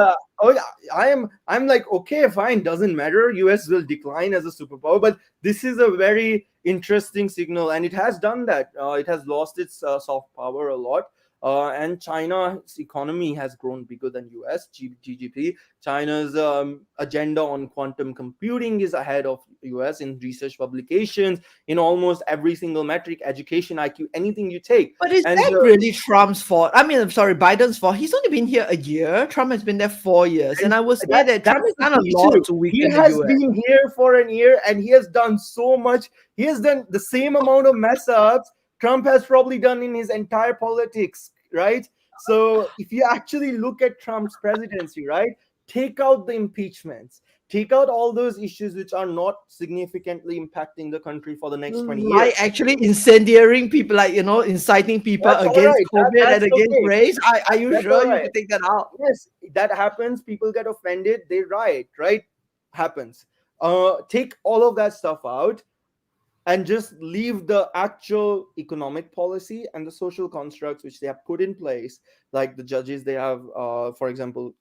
oh yeah, I'm like, okay, fine, doesn't matter. US will decline as a superpower, but this is a very interesting signal, and it has done that. It has lost its soft power a lot. And China's economy has grown bigger than US GDP. China's agenda on quantum computing is ahead of US in research publications, in almost every single metric, education, IQ, anything you take. But is And that really Trump's fault? I mean, I'm sorry, Biden's fault. He's only been here a year. Trump has been there 4 years. And I would say that Trump that's has the done a lot issue. to He weaken the has US. been here for a year and he has done so much. He has done the same amount of mess ups Trump has probably done in his entire politics, right? So if you actually look at Trump's presidency, right, take out the impeachments, take out all those issues which are not significantly impacting the country for the next 20 years. Like actually incendiaring people, like, inciting people That's all against right. COVID and That's against okay. race. Are you That's all sure you right. could take that out? Yes, that happens. People get offended, they riot, right? Happens. Take all of that stuff out and just leave the actual economic policy and the social constructs which they have put in place, like the judges they have, for example,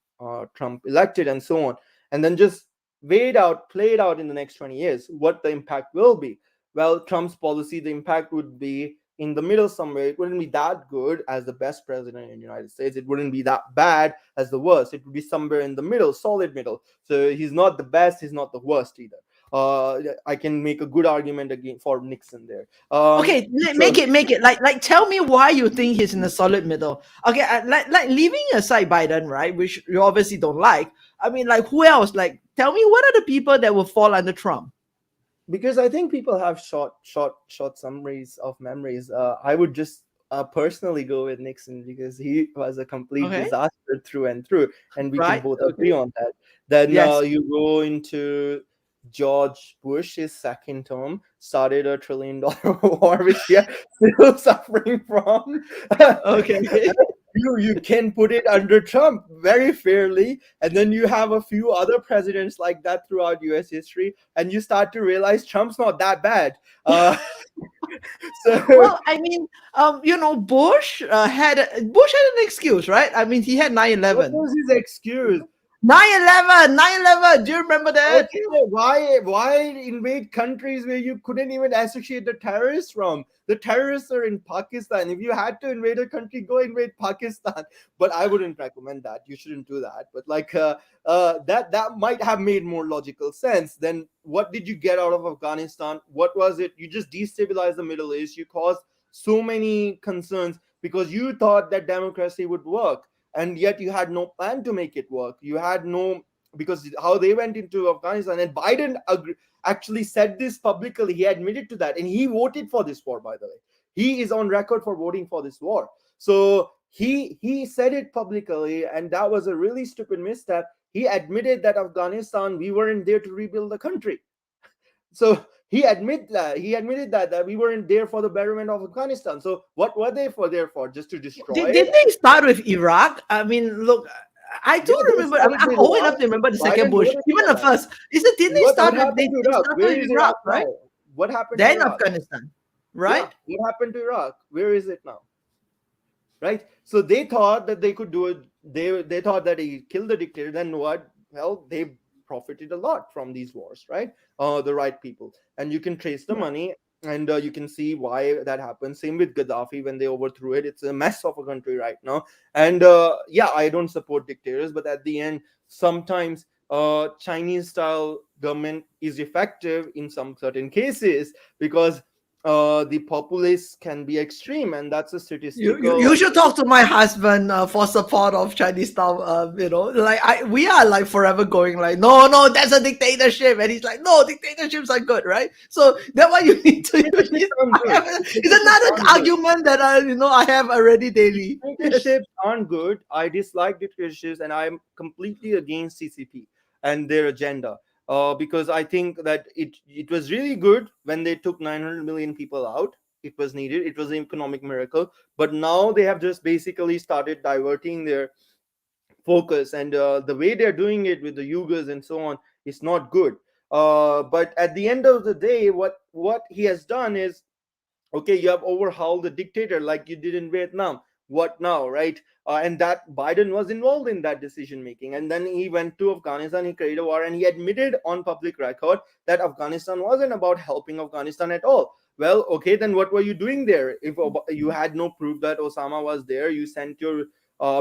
Trump elected and so on, and then just wait out, play it out in the next 20 years, what the impact will be. Well, Trump's policy, the impact would be in the middle somewhere. It wouldn't be that good as the best president in the United States. It wouldn't be that bad as the worst. It would be somewhere in the middle, solid middle. So he's not the best, he's not the worst either. I can make a good argument again for Nixon there. Okay, So make it like tell me why you think he's in the solid middle. Okay, like leaving aside Biden, right, which you obviously don't like. I mean, like who else? Like, tell me what are the people that will fall under Trump? because I think people have short summaries of memories. I would just personally go with Nixon because he was a complete Okay, disaster through and through, and we can right? both agree Okay, on that. Then yes. you go into George Bush, his second term, started a $1 trillion war, which we are still suffering from. Okay. You can put it under Trump very fairly, and then you have a few other presidents like that throughout U.S. history, and you start to realize Trump's not that bad. So Well, I mean, Bush had an excuse, right? I mean, he had nine what eleven. was his excuse? 9/11, 9/11. Do you remember that? Okay, why invade countries where you couldn't even associate the terrorists from? The terrorists are in Pakistan. If you had to invade a country, go invade Pakistan. But I wouldn't recommend that. You shouldn't do that. But like that might have made more logical sense. Then what did you get out of Afghanistan? What was it? You just destabilized the Middle East. You caused so many concerns because you thought that democracy would work, and yet you had no plan to make it work. You had no, because how they went into Afghanistan, and Biden actually said this publicly. He admitted to that, and he voted for this war. By the way, he is on record for voting for this war. So he said it publicly, and that was a really stupid misstep. He admitted that Afghanistan, we weren't there to rebuild the country. So he admitted that we weren't there for the betterment of Afghanistan. So what were they for there for? Just to destroy it? Didn't they start with Iraq? I mean, look, I do Yeah, they remember. I mean, started I'm with old Iraq. enough to remember the second Biden Bush, voted even for the that. first. Is it? Didn't they What start with happened to they Iraq? started Where with is Iraq, Iraq right? now? What happened to Then Iraq? Afghanistan, Yeah, right? what happened to Iraq? Where is it now? Right? So they thought that they could do it. They thought that he killed the dictator. Then what? Well, they profited a lot from these wars, right? The right people, and you can trace the money, and you can see why that happened. Same with Gaddafi when they overthrew it. It's a mess of a country right now. And yeah, I don't support dictators, but at the end, sometimes Chinese style government is effective in some certain cases because the populace can be extreme, and that's a You statistical. should talk to my husband for support of Chinese style. Like we are like forever going like, no, that's a dictatorship, and he's like, no, dictatorships are good, right? So that's why you need to. Dictatorships aren't good. It's Dictatorships another aren't good. argument that I have already daily. Yes. Dictatorships aren't good. I dislike dictatorships, and I'm completely against CCP and their agenda. Because I think that it was really good when they took 900 million people out. It was needed. It was an economic miracle. But now they have just basically started diverting their focus, and the way they're doing it with the Uyghurs and so on is not good. But at the end of the day, what he has done is, okay, you have overhauled the dictator like you did in Vietnam. What now, right? And that Biden was involved in that decision making, and then he went to Afghanistan, he created a war, and he admitted on public record that Afghanistan wasn't about helping Afghanistan at all. Well, okay, then what were you doing there? If you had no proof that Osama was there, you sent your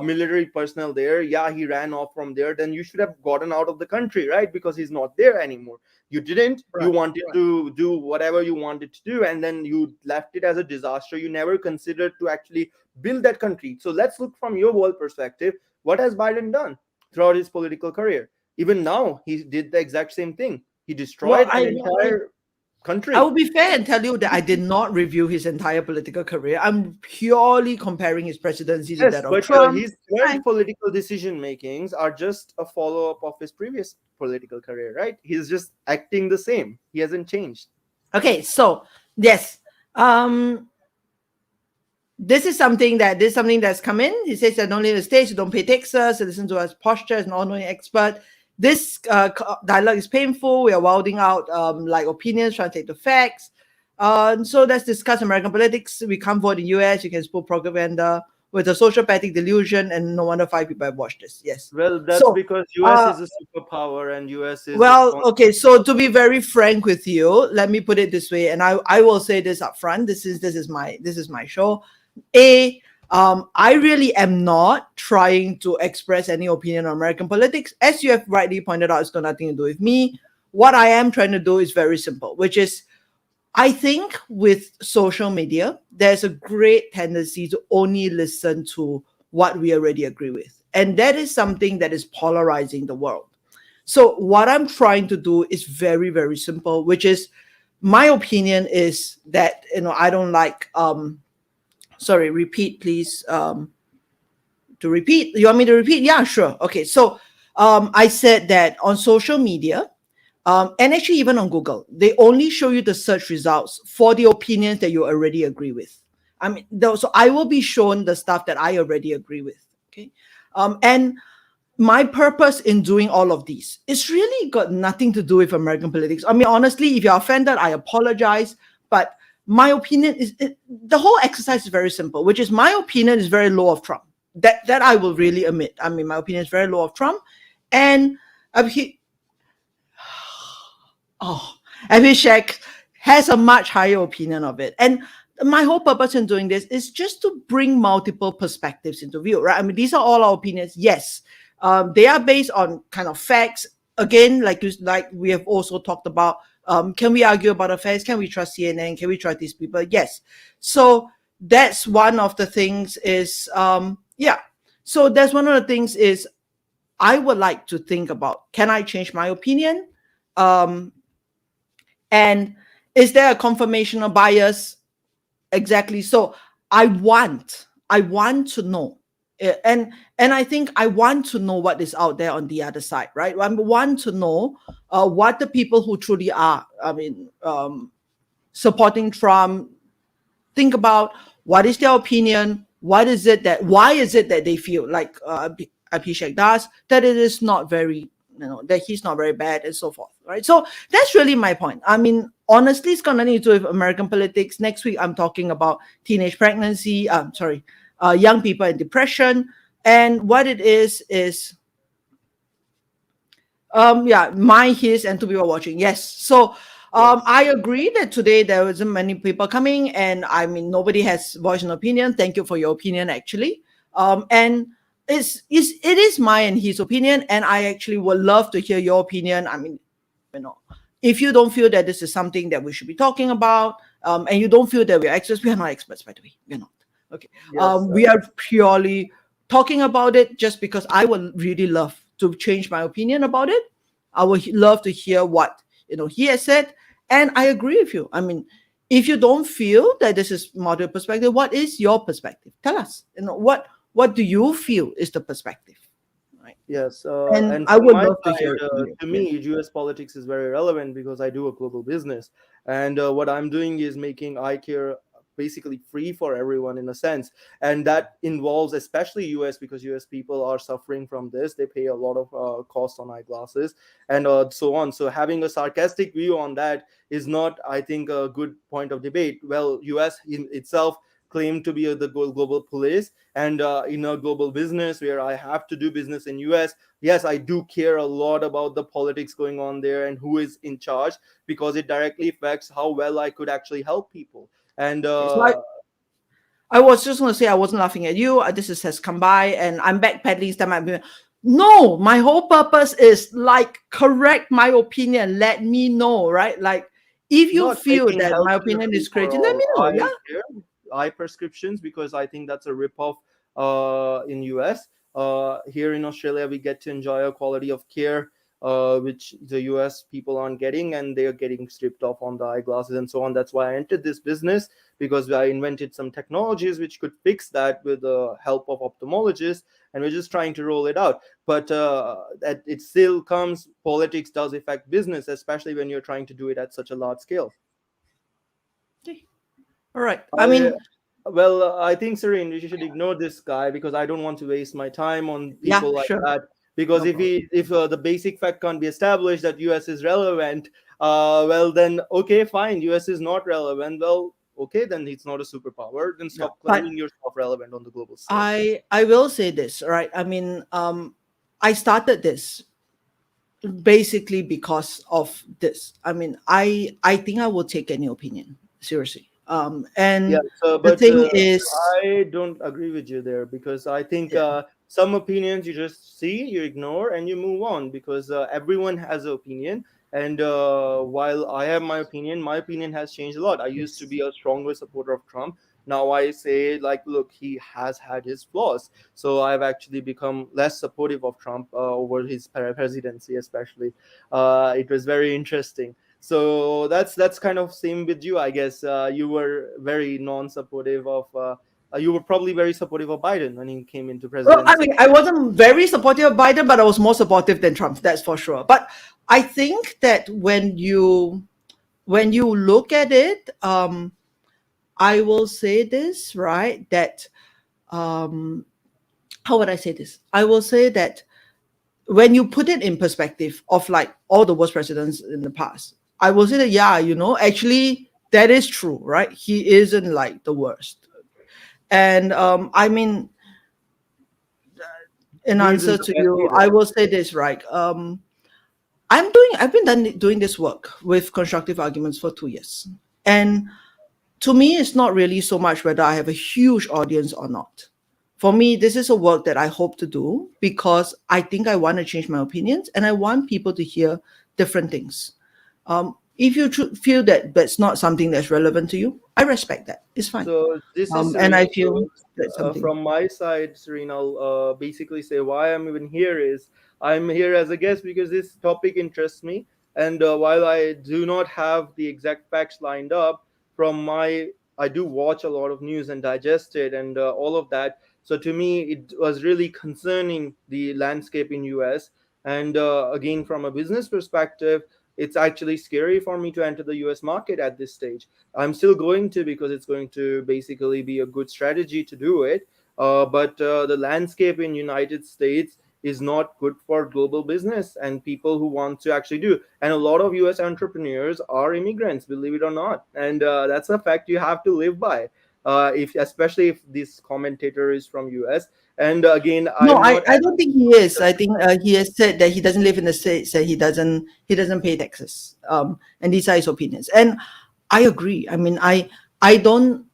military personnel there, yeah, he ran off from there, then you should have gotten out of the country, right? Because he's not there anymore. You didn't. You Right. wanted Right. to do whatever you wanted to do, and then you left it as a disaster. You never considered to actually build that country. So let's look from your world perspective. What has Biden done throughout his political career? Even now, he did the exact same thing. He Well, destroyed an entire I country. will be fair and tell you that I did not review his entire political career. I'm purely comparing his presidency to Yes, that of but Trump. his current political decision makings are just a follow up of his previous political career, right? He's just acting the same. He hasn't changed. Okay, so yes, um, this is something that's come in. He says that not only in the states, you don't pay taxes, you listen to us posture as an all-knowing expert. This dialogue is painful. We are wilding out like opinions, translate to facts. So let's discuss American politics. We can't vote in US. You can spoil propaganda with a sociopathic delusion, and no wonder 5 people have watched this. Yes. Well, that's So because US uh, is a superpower and US is well, responsible. okay. So to be very frank with you, let me put it this way, and I will say this up front. This is my show. I really am not trying to express any opinion on American politics. As you have rightly pointed out, it's got nothing to do with me. What I am trying to do is very simple, which is I think with social media, there's a great tendency to only listen to what we already agree with. And that is something that is polarizing the world. So, what I'm trying to do is very, very simple, which is my opinion is that, I don't like, sorry, repeat, please. To repeat, you want me to repeat? Yeah, sure. Okay. So, I said that on social media, and actually, even on Google, they only show you the search results for the opinions that you already agree with. I mean, so I will be shown the stuff that I already agree with. Okay. And my purpose in doing all of these is really got nothing to do with American politics. I mean, honestly, if you're offended, I apologize. But my opinion is the whole exercise is very simple, which is my opinion is very low of Trump. That I will really admit. I mean, my opinion is very low of Trump, and he, oh, Abhishek has a much higher opinion of it. And my whole purpose in doing this is just to bring multiple perspectives into view, right? I mean, these are all our opinions. Yes, they are based on kind of facts. Again, like we have also talked about, can we argue about the facts? Can we trust CNN? Can we trust these people? Yes. So that's one of the things is, yeah. So that's one of the things is I would like to think about, can I change my opinion? Um, and is there a confirmational bias? Exactly. So I want to know. And I think I want to know what is out there on the other side, right? I want to know what the people who truly are, I mean, supporting Trump think about, what is their opinion, why is it that they feel like Abhishek does, that it is not very, that he's not very bad and so forth, right? So that's really my point. I mean, honestly, it's got nothing to do with American politics. Next week I'm talking about teenage pregnancy, young people and depression. And what it is yeah, my, his, and two people watching. Yes. So Yes. I agree that today there wasn't many people coming, and I mean nobody has voiced an opinion. Thank you for your opinion, actually. And it is my and his opinion, and I actually would love to hear your opinion. I mean, you know, if you don't feel that this is something that we should be talking about, and you don't feel that we're experts, we are not experts, by the way. We're not. Okay. Yes. We are purely talking about it just because I would really love to change my opinion about it. I would love to hear what he has said, and I agree with you. I mean, if you don't feel that this is moderate perspective, what is your perspective? Tell us. What do you feel is the perspective, right? Yes, And and I from would my love to hear side, it from you. to Yeah. me, US politics is very relevant because I do a global business, and what I'm doing is making eye care basically free for everyone in a sense, and that involves especially US because US people are suffering from this. They pay a lot of cost on eyeglasses and so on. So having a sarcastic view on that is not, I think, a good point of debate. Well, US in itself claim to be the global police, and in a global business where I have to do business in US, yes, I do care a lot about the politics going on there and who is in charge, because it directly affects how well I could actually help people. And Okay. So I was just going to say I wasn't laughing at you. This has come by, and I'm backpedaling. That might be no. My whole purpose is like correct my opinion. Let me know, right? Like if you not feel making that my healthcare opinion free is for crazy, let all. me know. I Yeah. care eye prescriptions because I think that's a ripoff in US. Here in Australia, we get to enjoy a quality of care which the US people aren't getting, and they're getting stripped off on the eyeglasses and so on. That's why I entered this business, because I invented some technologies which could fix that with the help of ophthalmologists, and we're just trying to roll it out. But that it still comes, politics does affect business, especially when you're trying to do it at such a large scale. Okay. All right. I I mean, Well, I think, Serene, we should ignore this guy because I don't want to waste my time on yeah, people like sure, that. Because no problem. if the basic fact can't be established that US is relevant, well then okay, fine, US is not relevant. Well, okay, then it's not a superpower. Then Yeah, stop but claiming yourself relevant on the global stage. I will say this, right? I mean, I started this basically because of this. I mean, I think I will take any opinion seriously. Yeah, And so the but thing is, I don't agree with you there, because I think yeah, some opinions you just see, you ignore, and you move on, because everyone has an opinion. And while I have my opinion has changed a lot. I used to yes. be a stronger supporter of Trump. Now I say, like, look, he has had his flaws. So I've actually become less supportive of Trump over his presidency, especially. It was very interesting. So that's kind of same with you, I guess. You were very non-supportive of you were probably very supportive of Biden when he came into Well, I presidency. mean, I wasn't very supportive of Biden, but I was more supportive than Trump. That's for sure. But I think that when you look at it, I will say this, right? That um, how would I say this? I will say that when you put it in perspective of like all the worst presidents in the past, I will say that yeah, actually that is true, right? He isn't like the worst. And I mean, in He isn't answer the to best you, either. I will say this, right? I've been doing this work with constructive arguments for 2 years. And to me, it's not really so much whether I have a huge audience or not. For me, this is a work that I hope to do because I think I want to change my opinions and I want people to hear different things. If you feel that that's not something that's relevant to you, I respect that. It's fine. So this is And I Serene. feel that's something. From my side, Serene, I'll basically say why I'm even here is I'm here as a guest because this topic interests me. And while I do not have the exact facts lined up, from my I do watch a lot of news and digest it and all of that. So to me, it was really concerning the landscape in US. And again, from a business perspective, it's actually scary for me to enter the US market at this stage. I'm still going to, because it's going to basically be a good strategy to do it. But the landscape in United States is not good for global business and people who want to actually do. And a lot of US entrepreneurs are immigrants, believe it or not, and that's a fact you have to live by. If especially if this commentator is from US, and again, No, I'm not. I don't think he is. I think he has said that he doesn't live in the states, that he doesn't pay taxes. And these are his opinions, and I agree. I mean, I don't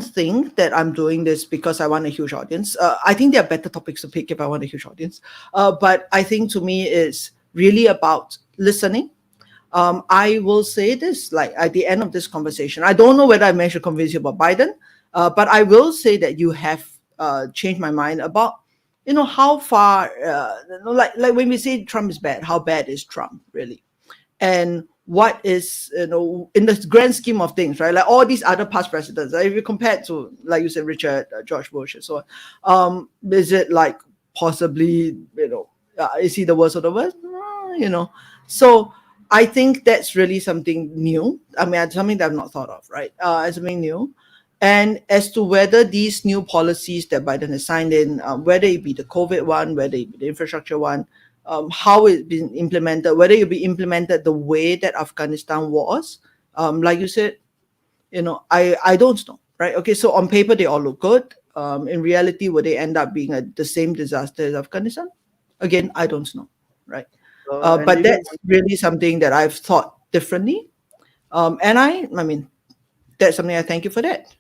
think that I'm doing this because I want a huge audience. I think there are better topics to pick if I want a huge audience. But I think to me it's really about listening, I will say this, like at the end of this conversation, I don't know whether I managed to convince you about Biden, but I will say that you have changed my mind about, how far, like when we say Trump is bad, how bad is Trump really? And what is, in the grand scheme of things, right? Like all these other past presidents, like if you compare to, like you said, Richard, George Bush, and so on, is it like possibly, is he the worst of the worst? So I think that's really something new. I mean, it's something that I've not thought of, right? It's something new. And as to whether these new policies that Biden has signed in, whether it be the COVID one, whether it be the infrastructure one, how it's been implemented, whether it be implemented the way that Afghanistan was, like you said, I don't know, right? Okay, so on paper they all look good. In reality, would they end up being the same disaster as Afghanistan? Again, I don't know, right? And But even that's really something that I've thought differently. And I mean, that's something I thank you for that.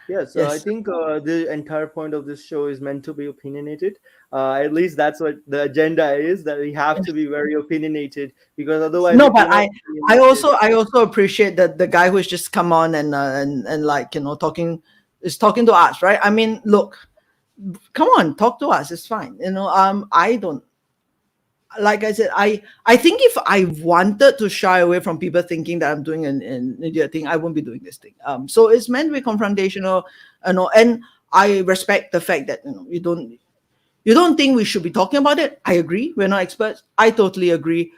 yes, I Yes. think the entire point of this show is meant to be opinionated. At least that's what the agenda is, that we have to be very opinionated, because otherwise, No, if but we're not I opinionated, also appreciate that the guy who's just come on and like talking is talking to us, right? I mean, look, come on, talk to us. It's fine. I don't, like I said, I think if I wanted to shy away from people thinking that I'm doing an idiot thing, I won't be doing this thing. So it's meant to be confrontational, and I respect the fact that you don't think we should be talking about it. I agree. We're not experts. I totally agree.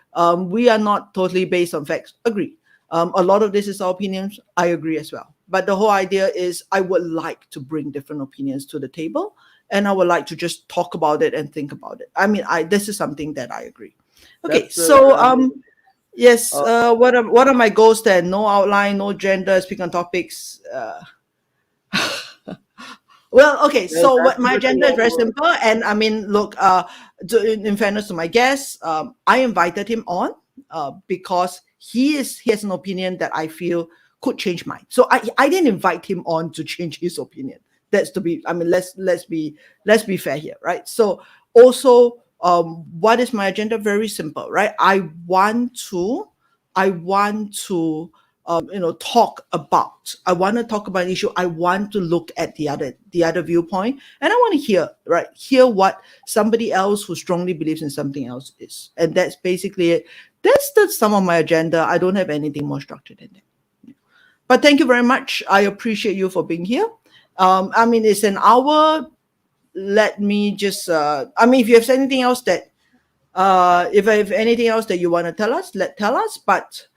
We are not totally based on facts. Agree. A lot of this is our opinions. I agree as well. But the whole idea is I would like to bring different opinions to the table, and I would like to just talk about it and think about it. I mean, I this is something that I agree. Okay, that's so yes, uh, what are my goals then? No outline, no gender, speak on topics. Well, okay. well, So what that's my such a agenda is long very word. simple, and I mean, look, in fairness to my guest, I invited him on because he has an opinion that I feel could change mine. So I didn't invite him on to change his opinion. That's to be. I mean, let's be fair here, right? So also, what is my agenda? Very simple, right? I want to I want to talk about an issue. I want to look at the other viewpoint, and I want to hear what somebody else who strongly believes in something else is. And that's basically it. That's the sum of my agenda. I don't have anything more structured than that. But thank you very much. I appreciate you for being here. I mean, it's an hour. Let me just I mean, if you have anything else that if I have anything else that you want to tell us. But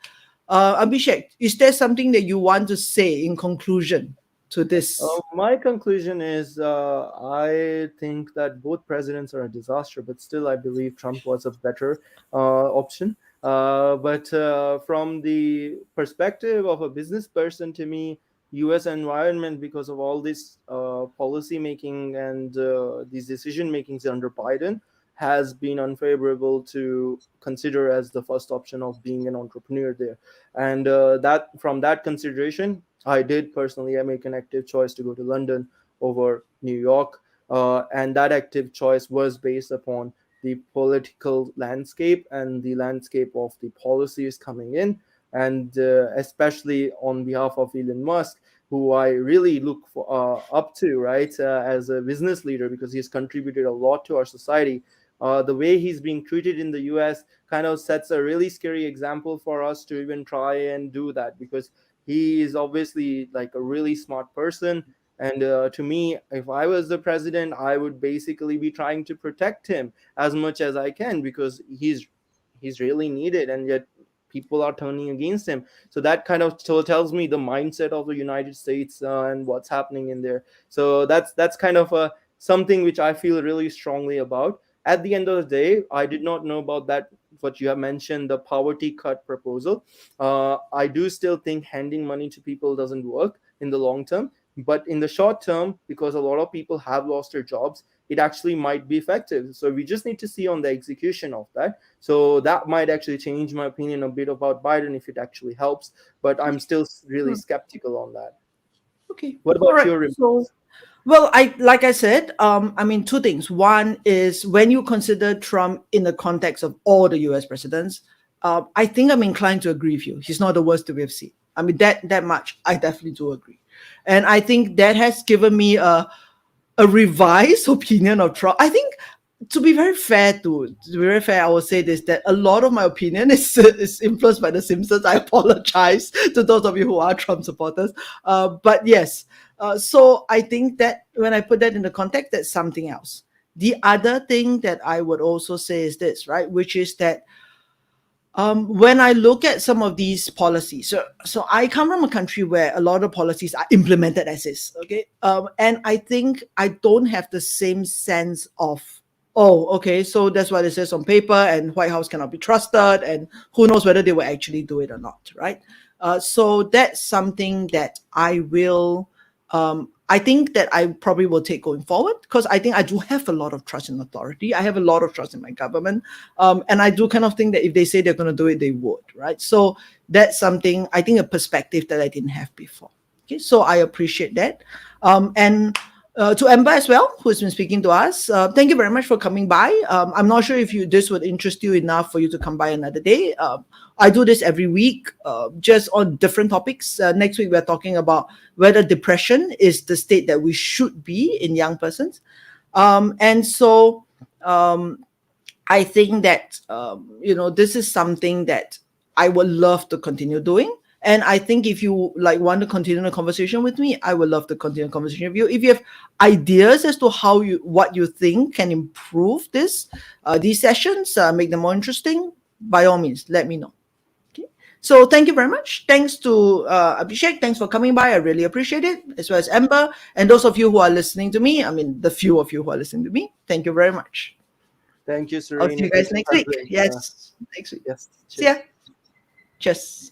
Abhishek, is there something that you want to say in conclusion to this? My conclusion is I think that both presidents are a disaster, but still, I believe Trump was a better option. But from the perspective of a business person, to me, U.S. environment, because of all this policy making and these decision makings under Biden, has been unfavorable to consider as the first option of being an entrepreneur there. And that from that consideration, I did personally I make an active choice to go to London over New York, and that active choice was based upon the political landscape and the landscape of the policies coming in, and especially on behalf of Elon Musk, who I really look up to, right, as a business leader, because he's contributed a lot to our society. The way he's being treated in the US kind of sets a really scary example for us to even try and do that, because he is obviously like a really smart person. And to me, if I was the president, I would basically be trying to protect him as much as I can, because he's really needed, and yet people are turning against him. So that kind of tells me the mindset of the United States and what's happening in there. So that's kind of something which I feel really strongly about. At the end of the day, I did not know about that, what you have mentioned, the poverty cut proposal. I do still think handing money to people doesn't work in the long term, but in the short term, because a lot of people have lost their jobs, it actually might be effective. So we just need to see on the execution of that. So that might actually change my opinion a bit about Biden if it actually helps, but I'm still really Hmm, skeptical on that. okay. What All about right. your So, remarks? well, like I said, I mean, two things. One is when you consider Trump in the context of all the U.S. presidents, I think I'm inclined to agree with you. He's not the worst that we have seen. I mean, that much I definitely do agree, and I think that has given me a revised opinion of Trump. I think, to be very fair, I will say this, that a lot of my opinion is influenced by the Simpsons. I apologize to those of you who are Trump supporters. But yes, so I think that when I put that in the context, that's something else. The other thing that I would also say is this, right? Which is that when I look at some of these policies, so I come from a country where a lot of policies are implemented as is, okay, and I think I don't have the same sense of, oh, okay, so that's what it says on paper, and White House cannot be trusted, and who knows whether they will actually do it or not, right? So that's something that I think that I probably will take going forward, because I think I do have a lot of trust in authority. I have a lot of trust in my government. And I do kind of think that if they say they're going to do it, they would, right? So that's something, I think, a perspective that I didn't have before. Okay, so I appreciate that. And to Amber as well, who's been speaking to us, thank you very much for coming by. I'm not sure if this would interest you enough for you to come by another day. I do this every week, just on different topics. Next week, we're talking about whether depression is the state that we should be in young persons. And so I think that, this is something that I would love to continue doing. And I think if you want to continue the conversation with me, I would love to continue the conversation with you. If you have ideas as to what you think can improve these sessions, make them more interesting, by all means, let me know. Okay. So thank you very much. Thanks to Abhishek. Thanks for coming by. I really appreciate it. As well as Amber and those of you who are listening to me. I mean, the few of you who are listening to me. Thank you very much. Thank you, I'll Serene. see you It was guys a next week. pleasure. Yes, next week. Yes. See ya. Cheers. Cheers.